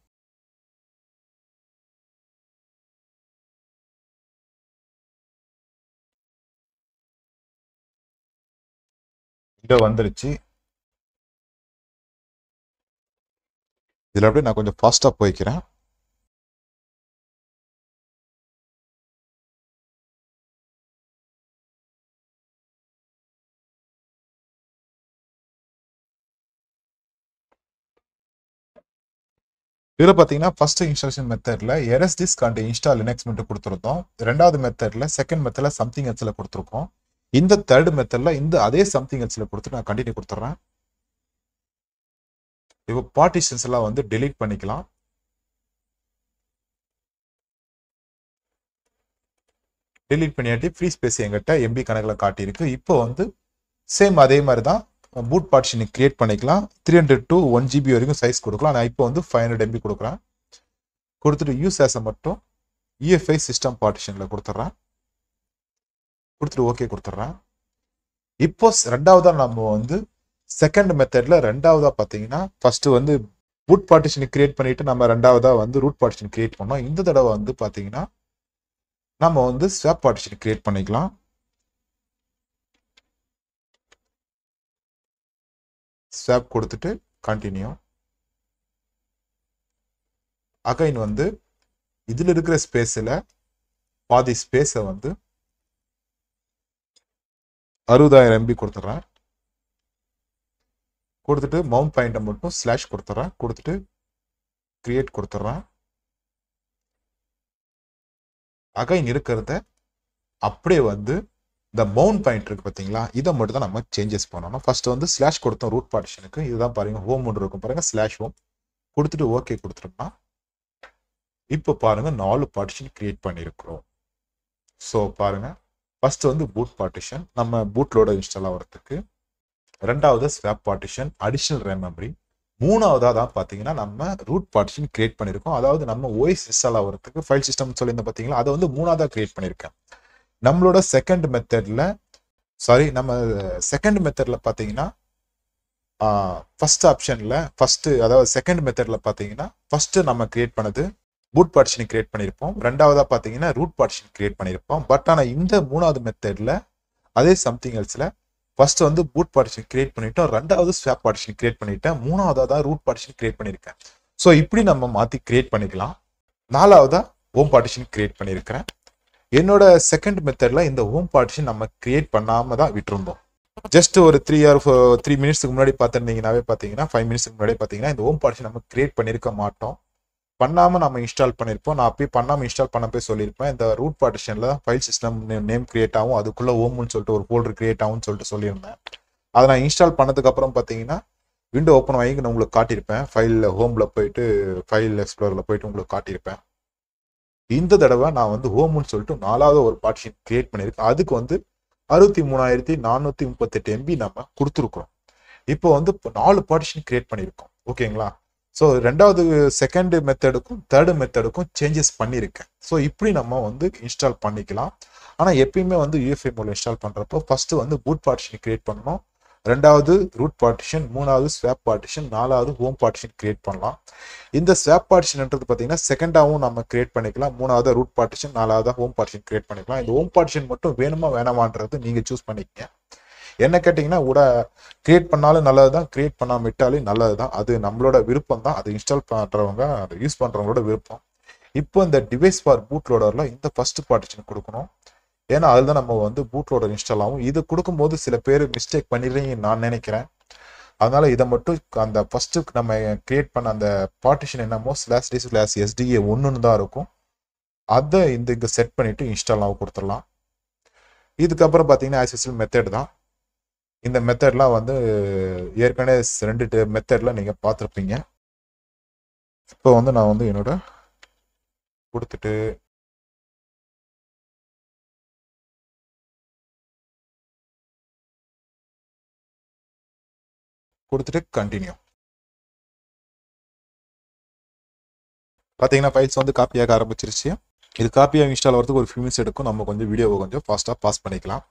இங்கே வந்துருச்சு. இதில் அப்படியே நான் கொஞ்சம் ஃபாஸ்ட்டாக போய்க்கிறேன். இதில் பார்த்தீங்கன்னா ஃபர்ஸ்ட் இன்ஸ்டாலேஷன் மெத்தடில் எரஸ்டிஸ்க் அண்ட் இன்ஸ்டால் லினக்ஸ் மட்டும் கொடுத்துருந்தோம். ரெண்டாவது மெத்தடில் செகண்ட் மெத்தடில் சம்திங் எல்ஸில் கொடுத்துருக்கோம். இந்த தேர்ட் மெத்தடில் இந்த அதே சம்திங் எல்ஸில் கொடுத்து நான் கண்டினியூ கொடுத்துட்றேன். இப்போ பார்ட்டிஷன்ஸ் எல்லாம் வந்து டெலீட் பண்ணிக்கலாம். டெலீட் பண்ணியாட்டி ஃப்ரீ ஸ்பேஸ் எங்கிட்ட MB கணக்கில் காட்டியிருக்கு. இப்போ வந்து சேம் அதே மாதிரி தான் பூட் பார்ட்டிஷன் கிரியேட் பண்ணிக்கலாம். 300 to 1 GB வரைக்கும் சைஸ் கொடுக்கலாம். நான் இப்போ வந்து 500 MB கொடுக்குறேன். கொடுத்துட்டு யூஸ் ஆஸை மட்டும் UEFI சிஸ்டம் பார்ட்டிஷனில் கொடுத்துட்றேன். கொடுத்துட்டு ஓகே கொடுத்துட்றேன். இப்போ ரெண்டாவதா நம்ம வந்து செகண்ட் மெத்தடில் ரெண்டாவதா பார்த்தீங்கன்னா ஃபர்ஸ்ட் வந்து பூட் பார்ட்டிஷன் கிரியேட் பண்ணிட்டு நம்ம ரெண்டாவதா வந்து ரூட் பார்ட்டிஷன் கிரியேட் பண்ணோம். இந்த தடவை வந்து பார்த்தீங்கன்னா நம்ம வந்து ஸ்வாப் பார்ட்டிஷன் கிரியேட் பண்ணிக்கலாம். ஸ்வாப் கொடுத்துட்டு கண்டினியூ. அகைன் வந்து இதில் இருக்கிற ஸ்பேஸில் பாதி ஸ்பேஸை வந்து 60,000 MB கொடுத்துட்றேன். கொடுத்துட்டு மவுண்ட் பாயிண்டை மட்டும் ஸ்லாஷ் கொடுத்துட்றேன். கொடுத்துட்டு கிரியேட் கொடுத்துட்றேன். அகைன் இருக்கிறத அப்படியே வந்து இந்த மவுண்ட் பாயிண்ட் இருக்கு பார்த்தீங்களா, இதை மட்டும் தான் நம்ம சேஞ்சஸ் பண்ணணும். ஃபர்ஸ்ட் வந்து ஸ்லாஷ் கொடுத்தோம் ரூட் பார்ட்டிஷனுக்கு. இதுதான் பாருங்க ஹோம் ஒன்று இருக்கும் பாருங்க, ஸ்லாஷ் ஹோம் கொடுத்துட்டு ஓகே கொடுத்துட்டோம்னா இப்போ பாருங்க 4 பார்ட்டிஷன் கிரியேட் பண்ணியிருக்கிறோம். ஸோ பாருங்க ஃபர்ஸ்ட் வந்து பூட் பார்ட்டிஷன் நம்ம பூட்லோட இன்ஸ்டால் ஆகிறதுக்கு, ரெண்டாவது swap partition additional RAM memory, மூணாவதா தான் பார்த்தீங்கன்னா நம்ம ரூட் பார்ட்டிஷன் கிரியேட் பண்ணியிருக்கோம். அதாவது நம்ம OS இன்ஸ்டால் ஆகிறதுக்கு ஃபைல் சிஸ்டம் சொல்லியிருந்தோம் பார்த்தீங்களா, அதை வந்து மூணாவதாக கிரியேட் பண்ணியிருக்கேன். நம்மளோட செகண்ட் மெத்தடில் பார்த்தீங்கன்னா ஃபர்ஸ்ட் ஆப்ஷனில் அதாவது செகண்ட் மெத்தடில் பார்த்தீங்கன்னா ஃபர்ஸ்ட் நம்ம கிரியேட் பண்ணது பூட் பார்ட்டிஷன் கிரியேட் பண்ணியிருப்போம். ரெண்டாவதாக பார்த்தீங்கன்னா ரூட் பார்ட்டிஷன் கிரியேட் பண்ணியிருப்போம். பட் ஆனால் இந்த மூணாவது மெத்தடில் அதே சம்திங் எல்ஸில் ஃபர்ஸ்ட் வந்து பூட் பார்ட்டிஷன் கிரியேட் பண்ணிட்டோம், ரெண்டாவது ஸ்வாப் பார்ட்டிஷன் கிரியேட் பண்ணிட்டேன், மூணாவதா தான் ரூட் பார்ட்டிஷன் கிரியேட் பண்ணியிருக்கேன். ஸோ இப்படி நம்ம மாற்றி கிரியேட் பண்ணிக்கலாம். நாலாவதா ஹோம் பார்ட்டிஷன் கிரியேட் பண்ணியிருக்கிறேன். என்னோட செகண்ட் மெத்தட்ல இந்த ஹோம் பார்ட்டிஷன் நம்ம கிரியேட் பண்ணாம தான் விட்டுருந்தோம். ஜஸ்ட் ஒரு 3 மினிட்ஸ்க்கு முன்னாடி பார்த்துருந்தீங்கன்னாவே பார்த்தீங்கன்னா 5 மினிட்ஸ்க்கு முன்னாடி பார்த்தீங்கன்னா இந்த ஹோம் பார்ட்டிஷன் நம்ம கிரியேட் பண்ணியிருக்க மாட்டோம், பண்ணாமல் நம்ம இன்ஸ்டால் பண்ணியிருப்போம். நான் அப்பயே பண்ணாமல் இன்ஸ்டால் பண்ண போய் சொல்லியிருப்பேன். இந்த ரூட் பார்ட்டிஷனில் ஃபைல் சிஸ்டம் நேம் கிரியேட் ஆகும், அதுக்குள்ளே ஹோம்னு சொல்லிட்டு ஒரு ஃபோல்டர் கிரியேட் ஆகும்னு சொல்லிட்டு சொல்லியிருந்தேன். அதை நான் இன்ஸ்டால் பண்ணதுக்கப்புறம் பார்த்தீங்கன்னா விண்டோ ஓப்பன் ஆகி நான் உங்களுக்கு காட்டியிருப்பேன். ஃபைலில் ஹோமில் போயிட்டு ஃபைல் எக்ஸ்ப்ளோரில் போயிட்டு உங்களுக்கு காட்டியிருப்பேன். இந்த தடவை நான் வந்து ஹோம்னு சொல்லிட்டு 4வது ஒரு பார்ட்டிஷன் கிரியேட் பண்ணியிருக்கேன். அதுக்கு வந்து 63,438 MB நம்ம கொடுத்துருக்குறோம். இப்போ வந்து 4 பார்ட்டிஷன் கிரியேட் பண்ணியிருக்கோம். ஓகேங்களா? ஸோ ரெண்டாவது செகண்ட் மெத்தடுக்கும் தேர்டு மெத்தடுக்கும் சேஞ்சஸ் பண்ணியிருக்கேன். ஸோ இப்படி நம்ம வந்து இன்ஸ்டால் பண்ணிக்கலாம். ஆனால் எப்பயுமே வந்து UEFI மூலம் இன்ஸ்டால் பண்ணுறப்போ ஃபர்ஸ்ட் வந்து பூட் பார்ட்டிஷன் கிரியேட் பண்ணணும், ரெண்டாவது ரூட் பார்ட்டிஷன், மூணாவது ஸ்வாப் பார்ட்டிஷன், நாலாவது ஹோம் பார்ட்டிஷன் கிரியேட் பண்ணலாம். இந்த ஸ்வாப் பார்ட்டிஷன்ன்றது பார்த்தீங்கன்னா செகண்டாகவும் நம்ம கிரியேட் பண்ணிக்கலாம், மூணாவது ரூட் பார்ட்டிஷன், நாலாவது ஹோம் பார்ட்டிஷன் கிரியேட் பண்ணிக்கலாம். இந்த ஹோம் பார்ட்டிஷன் மட்டும் வேணுமா வேணாமான்றது நீங்கள் சூஸ் பண்ணிக்கங்க. என்ன கேட்டிங்கன்னா கூட கிரியேட் பண்ணாலும் நல்லது தான், கிரியேட் பண்ணாமல் விட்டாலும் நல்லது தான். அது நம்மளோட விருப்பம் தான். அது இன்ஸ்டால் பண்ணுறவங்க, அதை யூஸ் பண்ணுறவங்களோட விருப்பம். இப்போ இந்த டிவைஸ் ஃபார் பூட் லோடரில் இந்த ஃபர்ஸ்ட் பார்ட்டிஷன் கொடுக்கணும். ஏன்னா அதில் தான் நம்ம வந்து பூட் லோடர் இன்ஸ்டால் ஆகும். இது கொடுக்கும்போது சில பேர் மிஸ்டேக் பண்ணிடுறீங்கன்னு நான் நினைக்கிறேன். அதனால இதை மட்டும் அந்த ஃபர்ஸ்ட் நம்ம கிரியேட் பண்ண அந்த பார்ட்டிஷன் என்னமோ /d/SDA 1ன்னு தான் இருக்கும். அதை இங்கே செட் பண்ணிட்டு இன்ஸ்டால் ஆக கொடுத்துடலாம். இதுக்கப்புறம் பார்த்தீங்கன்னா ஆஸ் யூசுவல் மெத்தட் தான். இந்த மெத்தட்லாம் வந்து ஏற்கனவே 2 மெத்தட்ல நீங்கள் பார்த்துருப்பீங்க. இப்போ வந்து நான் வந்து என்னோட கொடுத்துட்டு கண்டினியூ பார்த்தீங்கன்னா ஃபைல்ஸ் வந்து காப்பியாக ஆரம்பிச்சிருச்சு. இது காப்பியாக இன்ஸ்டால் ஆகிறதுக்கு ஒரு ஃபியூ மினிட்ஸ் எடுக்கும். நம்ம கொஞ்சம் வீடியோவை கொஞ்சம் ஃபாஸ்ட்டாக பாஸ் பண்ணிக்கலாம்.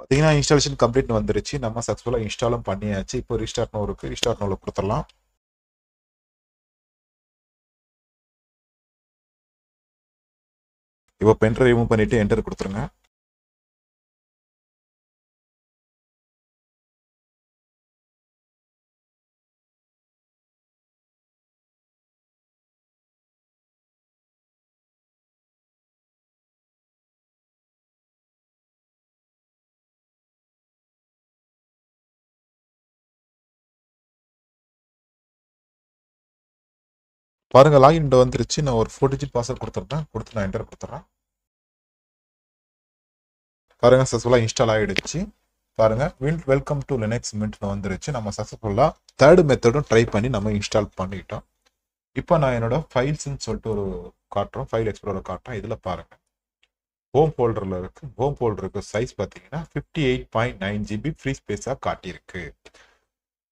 பார்த்தீங்கன்னா இன்ஸ்டாலேஷன் கம்ப்ளீட் வந்துருச்சு. நம்ம சக்ஸஸ்ஃபுல்லாக இன்ஸ்டாலும் பண்ணியாச்சு. இப்போ ரீஸ்டார்ட் நோ இருக்குது, ரீஸ்டார்ட் நோவில் கொடுத்துடலாம். இப்போ பென் ரிமூவ் பண்ணிவிட்டு என்டர் கொடுத்துருங்க. பாருங்க லாகின் வந்துருச்சு. நான் ஒரு 4 டிஜிட் பாஸ்வேர்ட் கொடுத்துட்றேன். நான் என்டர் கொடுத்துட்றேன். பாருங்க சக்ஸஸ்ஃபுல்லாக இன்ஸ்டால் ஆகிடுச்சு. பாருங்க வெல்கம் டு லினக்ஸ் மின்ட்னு வந்துருச்சு. நம்ம சக்ஸஸ்ஃபுல்லாக தேர்ட் மெத்தடும் ட்ரை பண்ணி நம்ம இன்ஸ்டால் பண்ணிட்டோம். இப்போ நான் என்னோட ஃபைல்ஸ்ன்னு சொல்லிட்டு ஒரு காட்டுறோம், ஃபைல் எக்ஸ்ப்ளோரர் காட்டுறேன். இதில் பாருங்க ஹோம் ஃபோல்டரில் இருக்கு. ஹோம் ஃபோல்டருக்கு சைஸ் பார்த்தீங்கன்னா 58.9 GB ஃப்ரீ ஸ்பேஸாக காட்டியிருக்கு.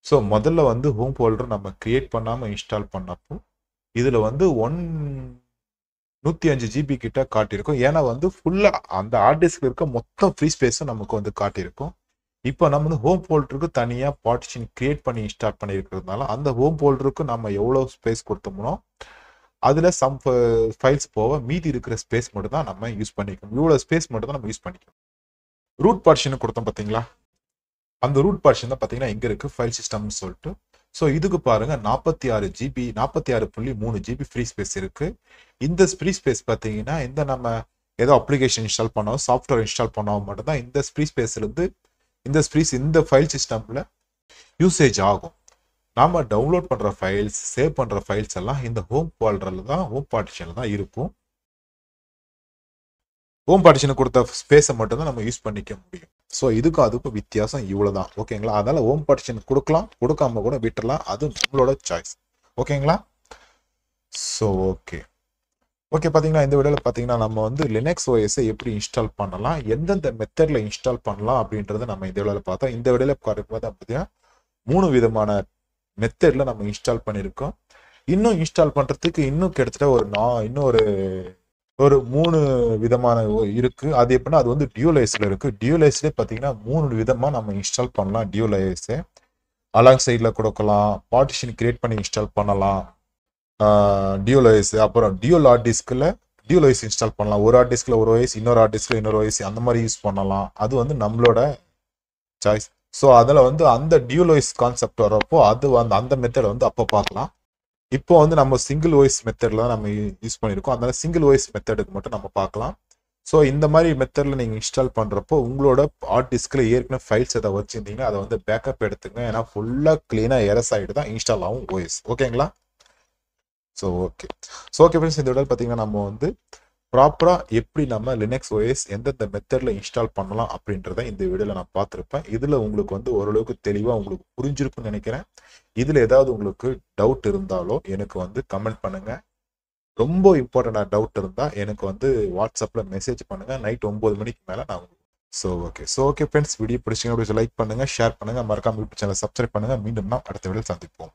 ஸோ முதல்ல வந்து ஹோம் ஃபோல்டர் நம்ம கிரியேட் பண்ணாமல் இன்ஸ்டால் பண்ணப்போ இதில் வந்து 105 GB கிட்ட காட்டியிருக்கும். ஏன்னா வந்து ஃபுல்லாக அந்த ஹார்ட் டிஸ்கில் இருக்க மொத்த ஃப்ரீ ஸ்பேஸும் நமக்கு வந்து காட்டியிருக்கும். இப்போ நம்ம வந்து ஹோம் ஃபோல்டருக்கு தனியாக பார்ட்டிஷன் கிரியேட் பண்ணி இன்ஸ்டால் பண்ணியிருக்கிறதுனால அந்த ஹோம் ஃபோல்டருக்கு நம்ம எவ்வளோ ஸ்பேஸ் கொடுத்தோம்னோ அதில் சம் ஃபைல்ஸ் போக மீதி இருக்கிற ஸ்பேஸ் மட்டும் தான் நம்ம யூஸ் பண்ணிக்கணும். இவ்வளோ ஸ்பேஸ் மட்டும் தான் நம்ம யூஸ் பண்ணிக்கணும். ரூட் பார்ட்டிஷன் கொடுத்தோம் பார்த்தீங்களா, அந்த ரூட் பார்ட்டிஷன் தான் பார்த்தீங்கன்னா எங்கே இருக்குது, ஃபைல் சிஸ்டம்னு சொல்லிட்டு. ஸோ இதுக்கு பாருங்க 46 GB 46.3 GB ஃப்ரீ ஸ்பேஸ் இருக்கு. இந்த ஃப்ரீ ஸ்பேஸ் பார்த்தீங்கன்னா இந்த நம்ம ஏதோ அப்ளிகேஷன் இன்ஸ்டால் பண்ணோம், சாஃப்ட்வேர் இன்ஸ்டால் பண்ணோம் மட்டும் தான் இந்த ஃப்ரீ ஸ்பேஸ்லேருந்து இந்த ஃபைல் சிஸ்டமில் யூசேஜ் ஆகும். நாம டவுன்லோட் பண்ற ஃபைல்ஸ், சேவ் பண்ற ஃபைல்ஸ் எல்லாம் இந்த ஹோம் ஃபோல்டர்ல தான், ஹோம் பார்ட்டிஷன்ல தான் இருக்கும். ஹோம் பார்ட்டிஷனுக்கு கொடுத்த ஸ்பேஸை மட்டும் தான் நம்ம யூஸ் பண்ணிக்க முடியும். ஸோ இதுக்கும் அதுக்கும் வித்தியாசம் இவ்வளவுதான். ஓகேங்களா? அதனால ஹோம் பார்ட்டிஷன் கொடுக்கலாம், கொடுக்காம கூட விட்டுறலாம், அது நம்மளோட சாய்ஸ். ஓகேங்களா? ஸோ ஓகே பார்த்தீங்கன்னா இந்த வீடியோவில் பார்த்தீங்கன்னா நம்ம வந்து லினக்ஸ் ஓஎஸை எப்படி இன்ஸ்டால் பண்ணலாம், எந்தெந்த மெத்தடில் இன்ஸ்டால் பண்ணலாம் அப்படின்றத நம்ம இந்த வீடியோவில் பார்த்தோம். இந்த வீடியோவில் பார்த்தீங்கன்னா 3 விதமான மெத்தடில் நம்ம இன்ஸ்டால் பண்ணியிருக்கோம். இன்னும் இன்ஸ்டால் பண்ணுறதுக்கு இன்னும் கிட்டத்தட்ட ஒரு 3 விதமான இருக்கு. அது எப்படின்னா அது வந்து டியூலைஸில் இருக்கு. டியூலைஸ்லேயே பார்த்தீங்கன்னா 3 விதமாக நம்ம இன்ஸ்டால் பண்ணலாம். டியூலைஸை அலாங் சைடில் கொடுக்கலாம், பார்ட்டிஷன் கிரியேட் பண்ணி இன்ஸ்டால் பண்ணலாம். டியூலைஸ் அப்புறம் டியூல் ஹார்ட் டிஸ்கில் டியூலைஸ் இன்ஸ்டால் பண்ணலாம். ஒரு ஹார்ட் டிஸ்கில் ஒரு OS, இன்னொரு ஹார்ட் டிஸ்கில் இன்னொரு OS, அந்த மாதிரி யூஸ் பண்ணலாம். அது வந்து நம்மளோட சாய்ஸ். ஸோ அதில் வந்து அந்த டியூலைஸ் கான்செப்ட் வரப்போ அது அந்த மெத்தடை வந்து அப்போ பார்க்கலாம். இப்போ வந்து நம்ம சிங்கிள் ஓஎஸ் மெத்தடில் தான் நம்ம யூஸ் பண்ணியிருக்கோம். அதனால சிங்கிள் ஓஎஸ் மெத்தடுக்கு மட்டும் நம்ம பார்க்கலாம். ஸோ இந்த மாதிரி மெத்தடில் நீங்கள் இன்ஸ்டால் பண்ணுறப்போ உங்களோட ஹார்ட் டிஸ்கில் ஏற்கனவே ஃபைல்ஸ் எதை வச்சுருந்தீங்கன்னா அதை வந்து பேக்கப் எடுத்துங்க. ஏன்னா ஃபுல்லாக க்ளீனாக எரஸ் ஆகிட்டு தான் இன்ஸ்டால் ஆகும் ஓஎஸ். ஓகேங்களா? ஸோ ஓகே ஃப்ரெண்ட்ஸ், இந்த விட பார்த்தீங்கன்னா நம்ம வந்து ப்ராப்பராக எப்படி நம்ம லினக்ஸ் ஓஎஸ் எந்தெந்த மெத்தடில் இன்ஸ்டால் பண்ணலாம் அப்படின்றத இந்த வீடியோவில் நான் பார்த்துருப்பேன். இதில் உங்களுக்கு வந்து ஓரளவுக்கு தெளிவாக உங்களுக்கு புரிஞ்சிருக்குன்னு நினைக்கிறேன். இதில் ஏதாவது உங்களுக்கு டவுட் இருந்தாலோ எனக்கு வந்து கமெண்ட் பண்ணுங்கள். ரொம்ப இம்பார்ட்டண்டான டவுட் இருந்தால் எனக்கு வந்து வாட்ஸ்அப்பில் மெசேஜ் பண்ணுங்கள். நைட் 9 மணிக்கு மேலே நான் ஸோ ஓகே ஃப்ரெண்ட்ஸ், வீடியோ பிடிச்சிங்க அப்படி லைக் பண்ணுங்கள், ஷேர் பண்ணுங்கள், மறக்காம யூடியூப் சேனல் சப்ஸ்கிரைப் பண்ணுங்கள். மீண்டும் நாம் அடுத்த வீடியோவில் சந்திப்போம்.